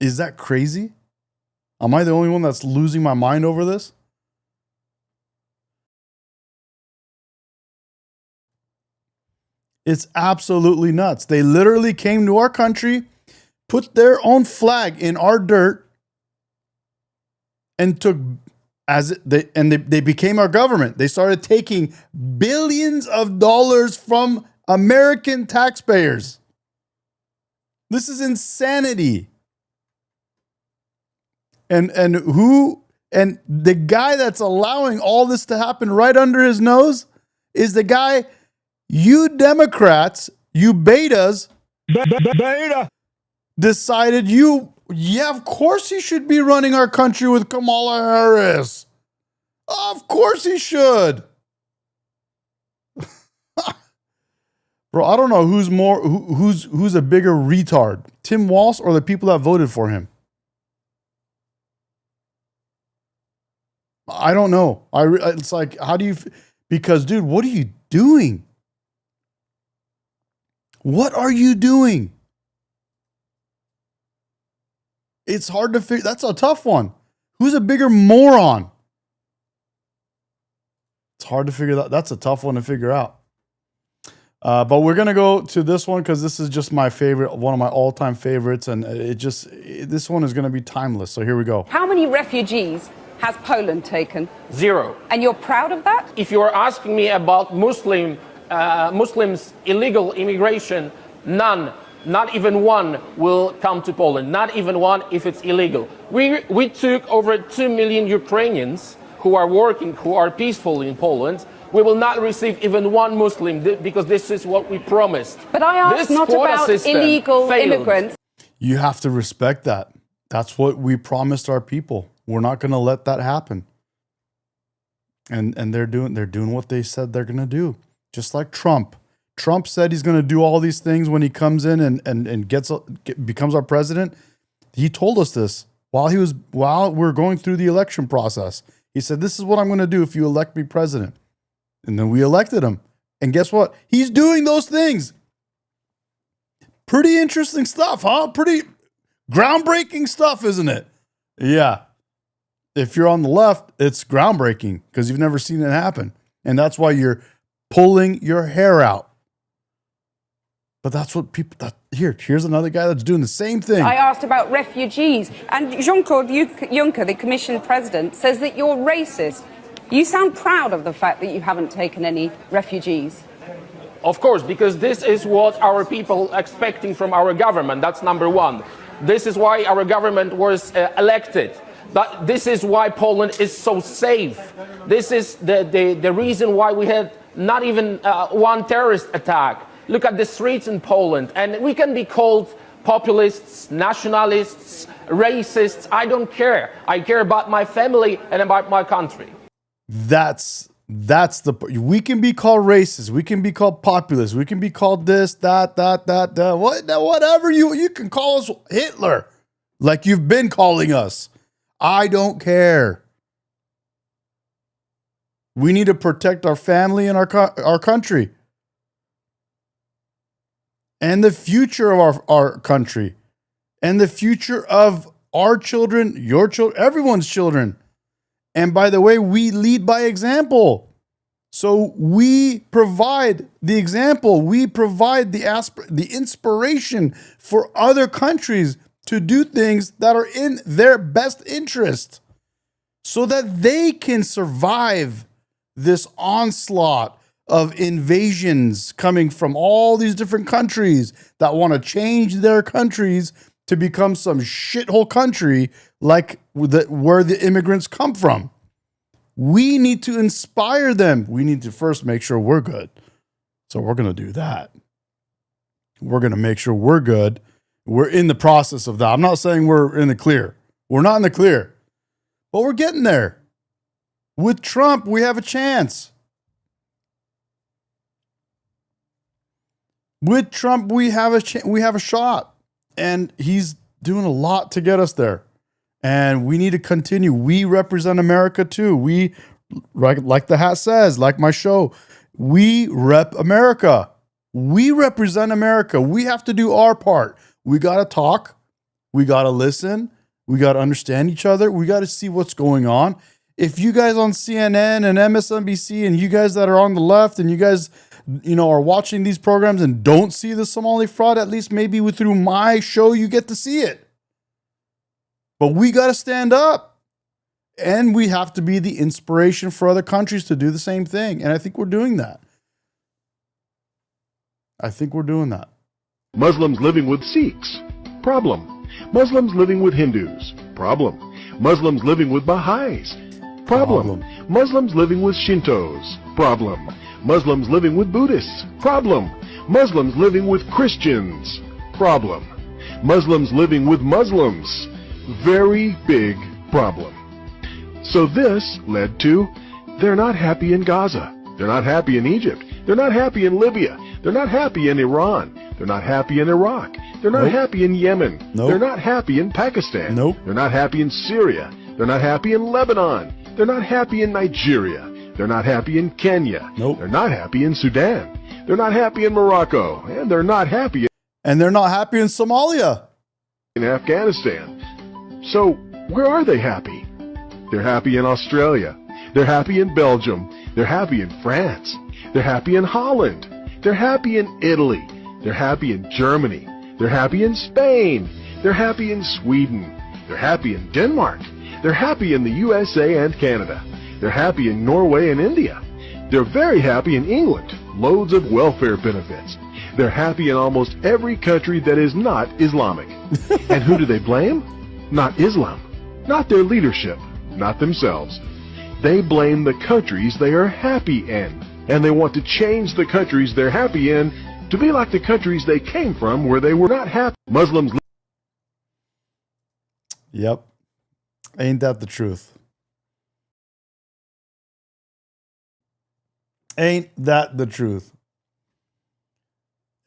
Is that crazy? Am I the only one that's losing my mind over this? It's absolutely nuts. They literally came to our country, put their own flag in our dirt, and took they became our government. They started taking billions of dollars from American taxpayers. This is insanity. And the guy that's allowing all this to happen right under his nose is the guy you Democrats, you betas, decided of course he should be running our country with Kamala Harris. Of course he should. Bro, I don't know who's a bigger retard, Tim Walz or the people that voted for him. I don't know. It's like, how do you? Because, dude, what are you doing? What are you doing? It's hard to figure. That's a tough one. Who's a bigger moron? It's hard to figure that. That's a tough one to figure out. But we're gonna go to this one because this is just my favorite, one of my all-time favorites, and this one is gonna be timeless. So here we go. How many refugees has Poland taken? 0. And you're proud of that? If you're asking me about Muslims' illegal immigration, none, not even one will come to Poland. Not even one if it's illegal. We took over 2 million Ukrainians who are working, who are peaceful in Poland. We will not receive even one Muslim because this is what we promised. But I asked not about illegal immigrants. You have to respect that. That's what we promised our people. We're not going to let that happen. And they're doing what they said they're going to do. Just like Trump. Trump said he's going to do all these things when he comes in and becomes our president. He told us this while we're going through the election process. He said, "This is what I'm going to do if you elect me president." And then we elected him. And guess what? He's doing those things. Pretty interesting stuff, huh? Pretty groundbreaking stuff, isn't it? Yeah. If you're on the left, it's groundbreaking because you've never seen it happen. And that's why you're pulling your hair out. But that's what people... Here's another guy that's doing the same thing. I asked about refugees. And Jean-Claude Juncker, the Commission president, says that you're racist. You sound proud of the fact that you haven't taken any refugees. Of course, because this is what our people are expecting from our government. That's number one. This is why our government was elected. This is why Poland is so safe. This is the reason why we had not even one terrorist attack. Look at the streets in Poland, and we can be called populists, nationalists, racists. I don't care. I care about my family and about my country. That's we can be called racist, we can be called populist, we can be called this, that, whatever you can call us Hitler, like you've been calling us. I don't care. We need to protect our family and our country. And the future of our country. And the future of our children, your children, everyone's children. And by the way, we lead by example. So we provide the example. We provide the inspiration for other countries to do things that are in their best interest so that they can survive this onslaught of invasions coming from all these different countries that want to change their countries to become some shithole country like where the immigrants come from. We need to inspire them. We need to first make sure we're good. So we're going to do that. We're going to make sure we're good. We're in the process of that. I'm not saying we're in the clear. We're not in the clear. But we're getting there. With Trump, we have a chance. With Trump, we have a shot. And he's doing a lot to get us there. And we need to continue. We represent America too. We, like the hat says, like my show, we rep America. We represent America. We have to do our part. We got to talk. We got to listen. We got to understand each other. We got to see what's going on. If you guys on CNN and MSNBC and you guys that are on the left and you guys, are watching these programs and don't see the Somali fraud, at least maybe through my show, you get to see it. But we got to stand up. And we have to be the inspiration for other countries to do the same thing. And I think we're doing that. Muslims living with Sikhs. Problem. Muslims living with Hindus. Problem. Muslims living with Baha'is. Problem. Muslims living with Shintos. Problem. Muslims living with Buddhists. Problem. Muslims living with Christians. Problem. Muslims living with Muslims. Very big problem. So this led to, they're not happy in Gaza. They're not happy in Egypt. They're not happy in Libya. They're not happy in Iran. They're not happy in Iraq. They're not happy in Yemen. They're not happy in Pakistan. They're not happy in Syria. They're not happy in Lebanon. They're not happy in Nigeria. They're not happy in Kenya. They're not happy in Sudan. They're not happy in Morocco. And they're not happy in Somalia. In Afghanistan. So, where are they happy? They're happy in Australia. They're happy in Belgium. They're happy in France. They're happy in Holland. They're happy in Italy. They're happy in Germany. They're happy in Spain. They're happy in Sweden. They're happy in Denmark. They're happy in the USA and Canada. They're happy in Norway and India. They're very happy in England. Loads of welfare benefits. They're happy in almost every country that is not Islamic. And who do they blame? Not Islam. Not their leadership. Not themselves. They blame the countries they are happy in. And they want to change the countries they're happy in to be like the countries they came from where they were not happy. Muslims. Yep. Ain't that the truth? Ain't that the truth?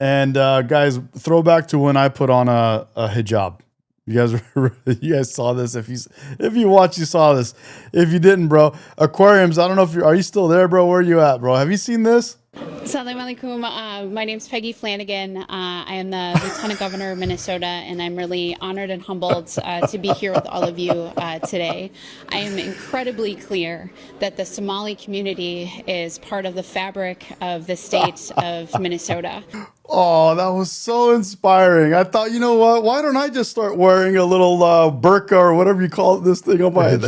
And guys, throwback to when I put on a hijab. You guys saw this. If you watched, you saw this. If you didn't, bro, aquariums. I don't know if are you still there, bro? Where are you at, bro? Have you seen this? Assalamu alaikum. My name's Peggy Flanagan. I am the Lieutenant Governor of Minnesota, and I'm really honored and humbled to be here with all of you today. I am incredibly clear that the Somali community is part of the fabric of the state of Minnesota. Oh, that was so inspiring. I thought, you know what? Why don't I just start wearing a little burqa or whatever you call this thing on my head?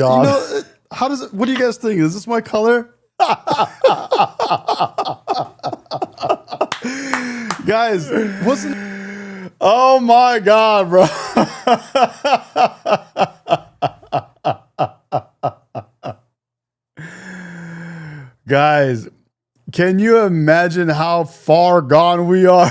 How does it? What do you guys think? Is this my color? Guys, oh my God, bro. Guys, can you imagine how far gone we are?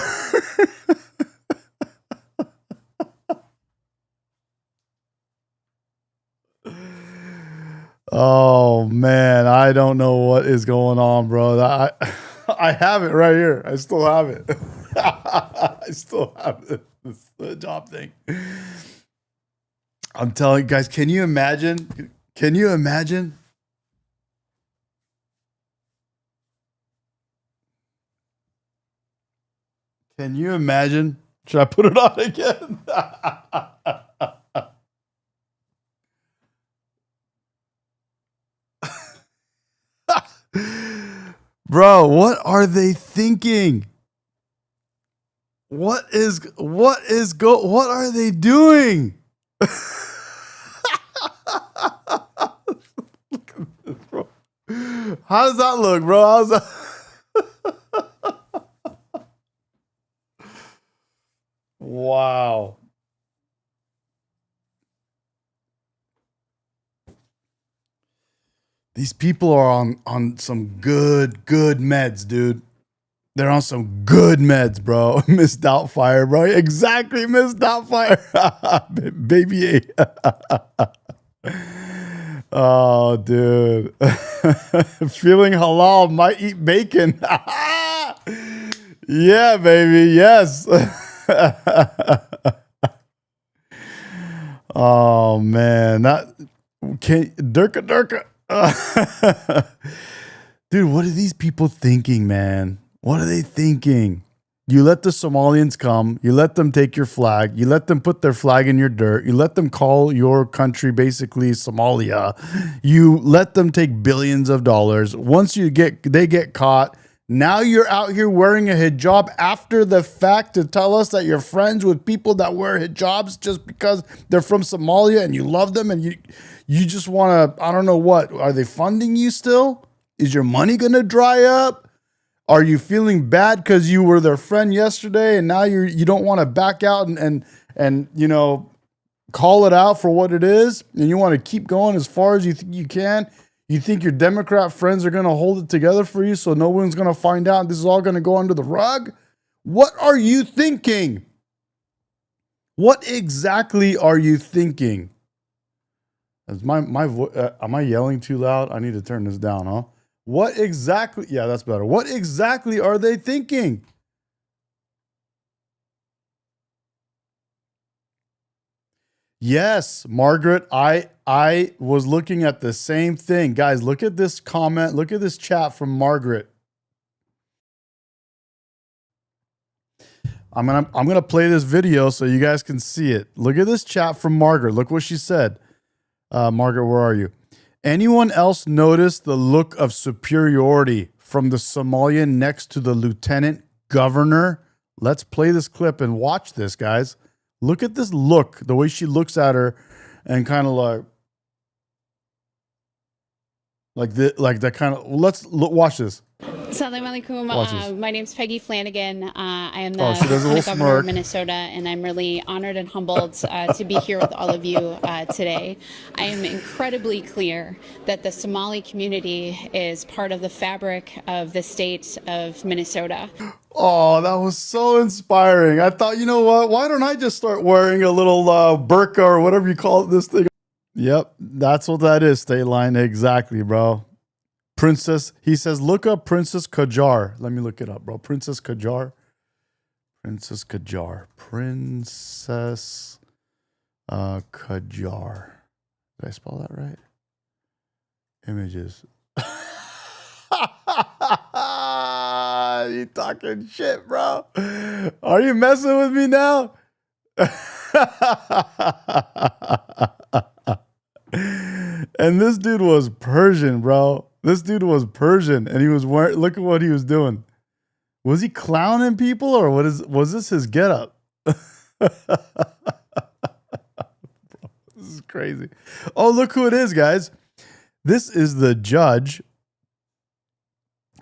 Oh man, I don't know what is going on, bro. I have it right here. I still have it. I still have it. This the job thing. I'm telling you guys, can you imagine? Can you imagine? Can you imagine? Should I put it on again? Bro, what are they thinking? What are they doing? Look at this, bro. How does that look, bro? How's that? Wow. These people are on some good meds, dude. They're on some good meds, bro. Miss Doubtfire, bro. Exactly, Miss Doubtfire. Baby A. Oh, dude. Feeling halal, might eat bacon. Yeah, baby. Yes. Oh, man. Durka. Dude, what are these people thinking, man? What are they thinking? You let the Somalians come. You let them take your flag. You let them put their flag in your dirt. You let them call your country basically Somalia. You let them take billions of dollars. Once they get caught. Now you're out here wearing a hijab after the fact to tell us that you're friends with people that wear hijabs just because they're from Somalia and you love them and you just want to, I don't know what. Are they funding you still? Is your money going to dry up? Are you feeling bad because you were their friend yesterday and now you don't want to back out and you know, call it out for what it is and you want to keep going as far as you think you can? You think your Democrat friends are going to hold it together for you so no one's going to find out and this is all going to go under the rug? What are you thinking? What exactly are you thinking? Is am I yelling too loud? I need to turn this down, huh? What exactly? Yeah, that's better. What exactly are they thinking? Yes, Margaret, I was looking at the same thing. Guys, look at this comment. Look at this chat from Margaret. I'm gonna play this video so you guys can see it. Look at this chat from Margaret. Look what she said. Margaret, where are you? Anyone else notice the look of superiority from the Somalian next to the lieutenant governor? Let's play this clip and watch this, guys. Look at this look, the way she looks at her and kind of like that kind of, watch this. Assalamu alaikum. My name's Peggy Flanagan. I am the Lieutenant Governor of Minnesota, and I'm really honored and humbled to be here with all of you today. I am incredibly clear that the Somali community is part of the fabric of the state of Minnesota. Oh, that was so inspiring. I thought, you know what? Why don't I just start wearing a little burqa or whatever you call this thing? Yep, that's what that is, State Line. Exactly, bro. Princess, he says, look up Princess Kajar. Let me look it up, bro. Princess Kajar. Princess Kajar. Princess Kajar. Did I spell that right? Images. You talking shit, bro. Are you messing with me now? And this dude was Persian, bro. This dude was Persian, and he was wearing. Look at what he was doing. Was he clowning people, or was this his getup? Bro, this is crazy. Oh, look who it is, guys. This is the judge.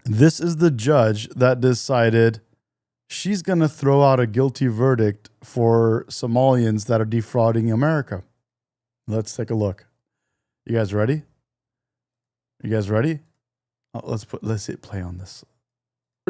This is the judge that decided she's going to throw out a guilty verdict for Somalians that are defrauding America. Let's take a look. You guys ready? You guys ready? Oh, let's hit play on this.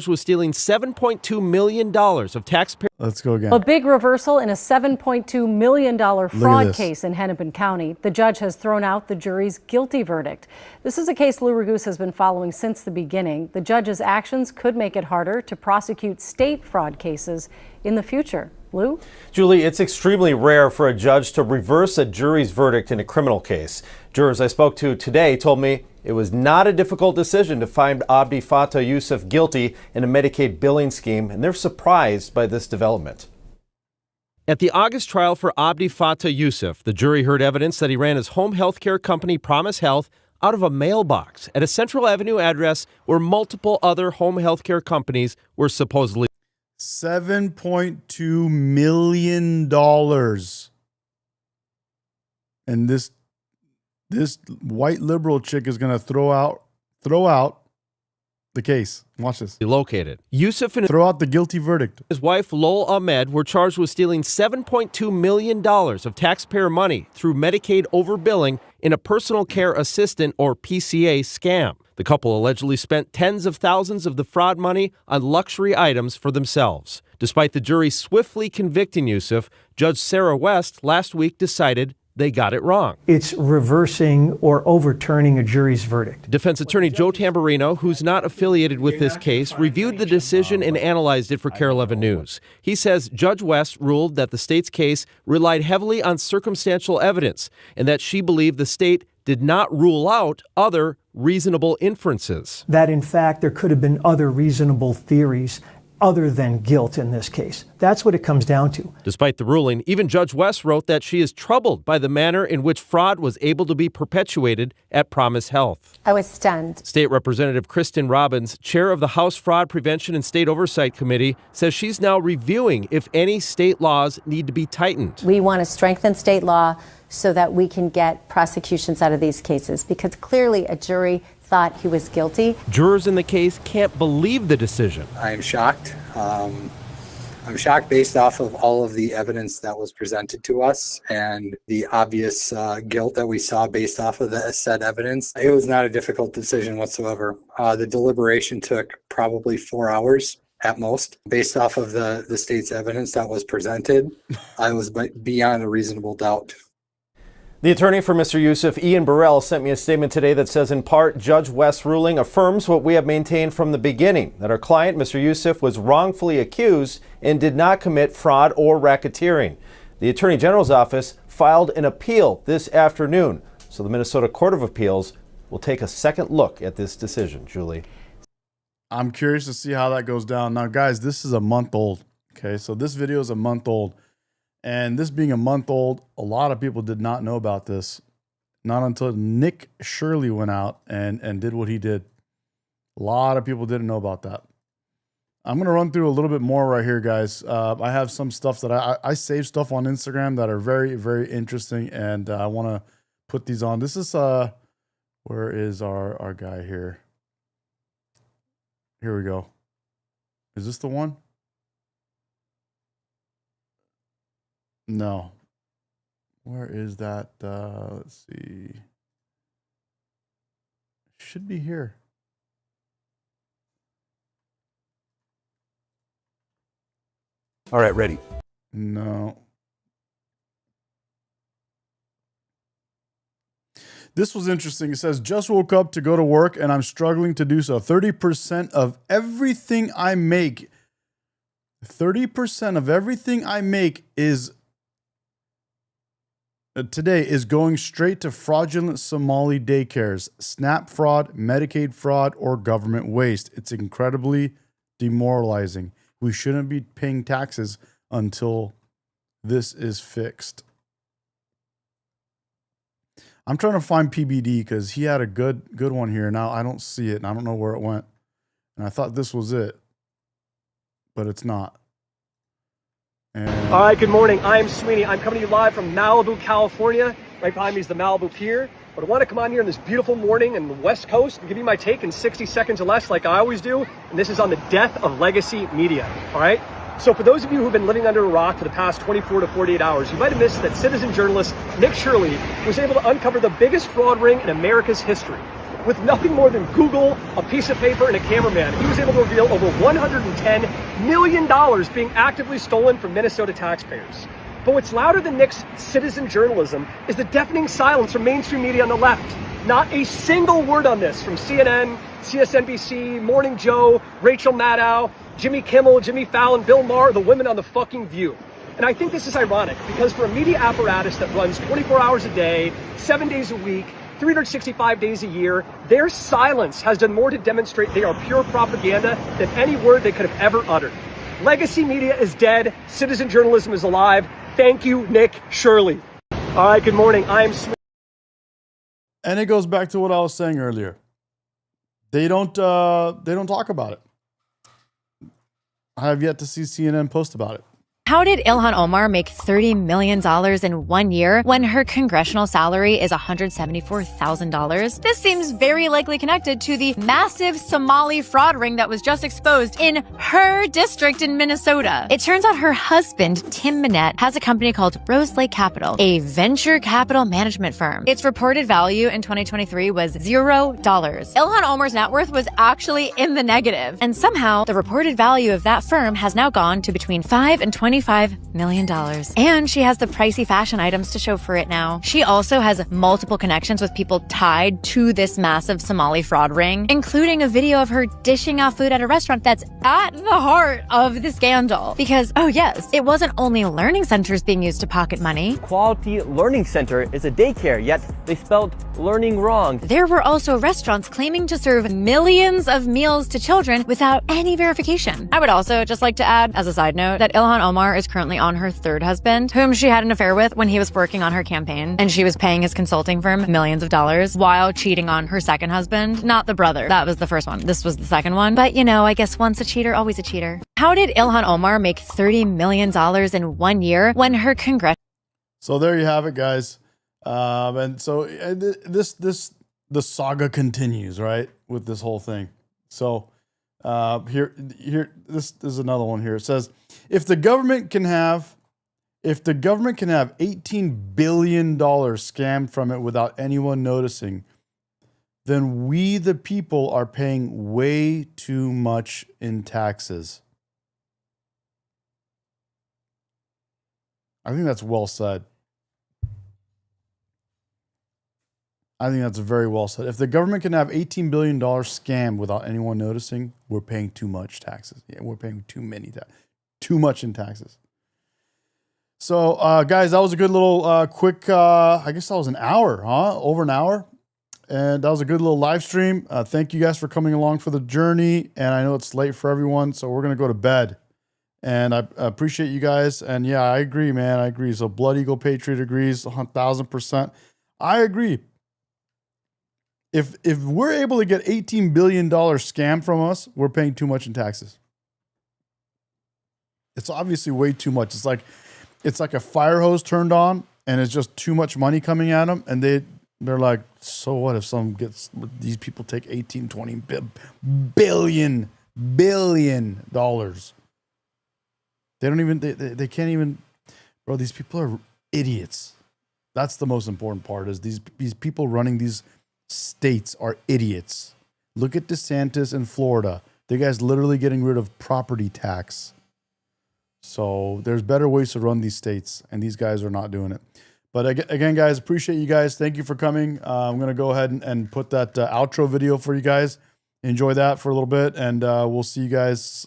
Was stealing $7.2 million of taxpayer. Let's go again. A big reversal in a $7.2 million fraud case in Hennepin County. The judge has thrown out the jury's guilty verdict. This is a case Lou Raguse has been following since the beginning. The judge's actions could make it harder to prosecute state fraud cases in the future. Lou? Julie, it's extremely rare for a judge to reverse a jury's verdict in a criminal case. Jurors I spoke to today told me it was not a difficult decision to find Abdi Fattah Youssef guilty in a Medicaid billing scheme, and they're surprised by this development. At the August trial for Abdi Fattah Youssef, the jury heard evidence that he ran his home health care company Promise Health out of a mailbox at a Central Avenue address where multiple other home health care companies were supposedly. $7.2 million. And this white liberal chick is going to throw out the case. Watch this. Located. Youssef and throw out the guilty verdict. His wife, Lol Ahmed, were charged with stealing $7.2 million of taxpayer money through Medicaid overbilling in a personal care assistant or PCA scam. The couple allegedly spent tens of thousands of the fraud money on luxury items for themselves. Despite the jury swiftly convicting Youssef, Judge Sarah West last week decided they got it wrong. It's reversing or overturning a jury's verdict. Defense attorney Joe Tamburino, who's not affiliated with this case, reviewed the decision and analyzed it for KARE 11 News. He says Judge West ruled that the state's case relied heavily on circumstantial evidence and that she believed the state did not rule out other reasonable inferences. That, in fact, there could have been other reasonable theories other than guilt in this case. That's what it comes down to. Despite the ruling, even Judge West wrote that she is troubled by the manner in which fraud was able to be perpetuated at Promise Health. I was stunned. State Representative Kristen Robbins, chair of the House Fraud Prevention and State Oversight Committee, says she's now reviewing if any state laws need to be tightened. We want to strengthen state law so that we can get prosecutions out of these cases, because clearly a jury thought he was guilty. Jurors in the case can't believe the decision. I am shocked. I'm shocked based off of all of the evidence that was presented to us and the obvious guilt that we saw based off of the said evidence. It was not a difficult decision whatsoever. The deliberation took probably 4 hours at most. Based off of the state's evidence that was presented, I was beyond a reasonable doubt. The attorney for Mr. Youssef, Ian Burrell, sent me a statement today that says, in part, Judge West's ruling affirms what we have maintained from the beginning, that our client, Mr. Youssef, was wrongfully accused and did not commit fraud or racketeering. The Attorney General's office filed an appeal this afternoon, so the Minnesota Court of Appeals will take a second look at this decision. Julie. I'm curious to see how that goes down. Now, guys, this is a month old. Okay, so this video is a month old. And this being a month old, a lot of people did not know about this. Not until Nick Shirley went out and did what he did. A lot of people didn't know about that. I'm going to run through a little bit more right here, guys. I have some stuff that I save stuff on Instagram that are very, very interesting. And I want to put these on. This is, where is our guy here? Here we go. Is this the one? No. Where is that? Let's see. Should be here. All right, ready. No. This was interesting. It says, just woke up to go to work and I'm struggling to do so. 30% of everything I make, 30% of everything I make is today is going straight to fraudulent Somali daycares, SNAP fraud, Medicaid fraud, or government waste. It's incredibly demoralizing. We shouldn't be paying taxes until this is fixed. I'm trying to find PBD because he had a good one here. Now I don't see it, and I don't know where it went. And I thought this was it, but it's not. All right, good morning. I'm Sweeney. I'm coming to you live from Malibu, California. Right behind me is the Malibu Pier. But I want to come on here on this beautiful morning in the West Coast and give you my take in 60 seconds or less like I always do. And this is on the death of legacy media, all right? So for those of you who've been living under a rock for the past 24 to 48 hours, you might have missed that citizen journalist Nick Shirley was able to uncover the biggest fraud ring in America's history. With nothing more than Google, a piece of paper, and a cameraman, he was able to reveal over $110 million being actively stolen from Minnesota taxpayers. But what's louder than Nick's citizen journalism is the deafening silence from mainstream media on the left. Not a single word on this from CNN, CSNBC, Morning Joe, Rachel Maddow, Jimmy Kimmel, Jimmy Fallon, Bill Maher, the women on The Fucking View. And I think this is ironic because for a media apparatus that runs 24 hours a day, 7 days a week, 365 days a year, their silence has done more to demonstrate they are pure propaganda than any word they could have ever uttered. Legacy media is dead. Citizen journalism is alive. Thank you, Nick Shirley. All right, good morning. I'm And it goes back to what I was saying earlier. They don't talk about it. I have yet to see CNN post about it. How did Ilhan Omar make $30 million in 1 year when her congressional salary is $174,000? This seems very likely connected to the massive Somali fraud ring that was just exposed in her district in Minnesota. It turns out her husband, Tim Minette, has a company called Rose Lake Capital, a venture capital management firm. Its reported value in 2023 was $0. Ilhan Omar's net worth was actually in the negative, and somehow the reported value of that firm has now gone to between $5 and $25 million. And she has the pricey fashion items to show for it now. She also has multiple connections with people tied to this massive Somali fraud ring, including a video of her dishing out food at a restaurant that's at the heart of the scandal. Because, oh yes, it wasn't only learning centers being used to pocket money. Quality Learning Center is a daycare, yet they spelled learning wrong. There were also restaurants claiming to serve millions of meals to children without any verification. I would also just like to add, as a side note, that Ilhan Omar is currently on her third husband, whom she had an affair with when he was working on her campaign, and she was paying his consulting firm millions of dollars while cheating on her second husband. Not the brother. That was the first one. This was the second one. But you know, I guess once a cheater, always a cheater. How did Ilhan Omar make $30 million in 1 year when her So there you have it, guys. And so the saga continues, right, with this whole thing. So this is another one here. It says, if the government can have $18 billion scammed from it without anyone noticing, then we the people are paying way too much in taxes. I think that's well said. I think that's very well said. If the government can have $18 billion scammed without anyone noticing, we're paying too much taxes. Yeah, we're paying too much in taxes. So, guys, that was a good little quick, I guess that was an hour, huh? Over an hour. And that was a good little live stream. Thank you guys for coming along for the journey. And I know it's late for everyone, so we're going to go to bed. And I appreciate you guys. And yeah, I agree, man. I agree. So Blood Eagle Patriot agrees 1,000%. I agree. If we're able to get $18 billion scam from us, we're paying too much in taxes. It's obviously way too much. It's like a fire hose turned on and it's just too much money coming at them. And they're like, so what if these people take 18, 20 billion dollars? They don't even, they can't even, bro, these people are idiots. That's the most important part is these people running these states are idiots. Look at DeSantis in Florida. The guy's literally getting rid of property tax. So there's better ways to run these states, and these guys are not doing it. But again, guys, appreciate you guys. Thank you for coming. I'm going to go ahead and put that outro video for you guys. Enjoy that for a little bit, and we'll see you guys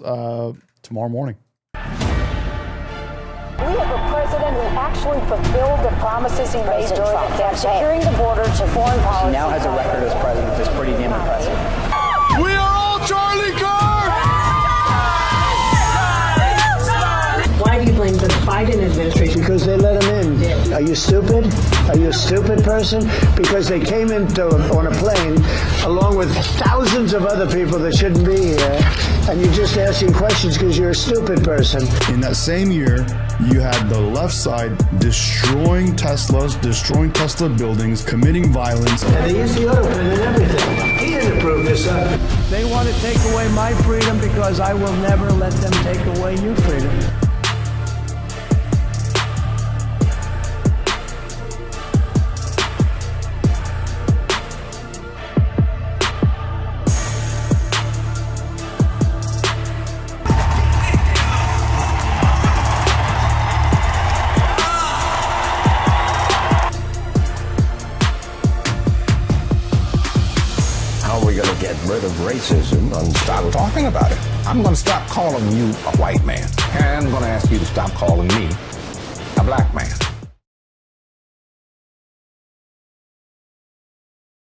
tomorrow morning. We have a president who actually fulfilled the promises he made during the campaign, securing the border to foreign policy. He now has a record as president that's pretty damn impressive. We are all Charlie Kirk! Why do you blame the Biden administration? Because they let him in. Are you stupid? Are you a stupid person? Because they came on a plane along with thousands of other people that shouldn't be here, and you're just asking questions because you're a stupid person. In that same year, you had the left side destroying Teslas, destroying Tesla buildings, committing violence. And they used the auto pen and everything. He didn't approve this up. They want to take away my freedom because I will never let them take away your freedom. How are we going to get rid of racism and stop talking about it? I'm going to stop calling you a white man. And I'm going to ask you to stop calling me a black man.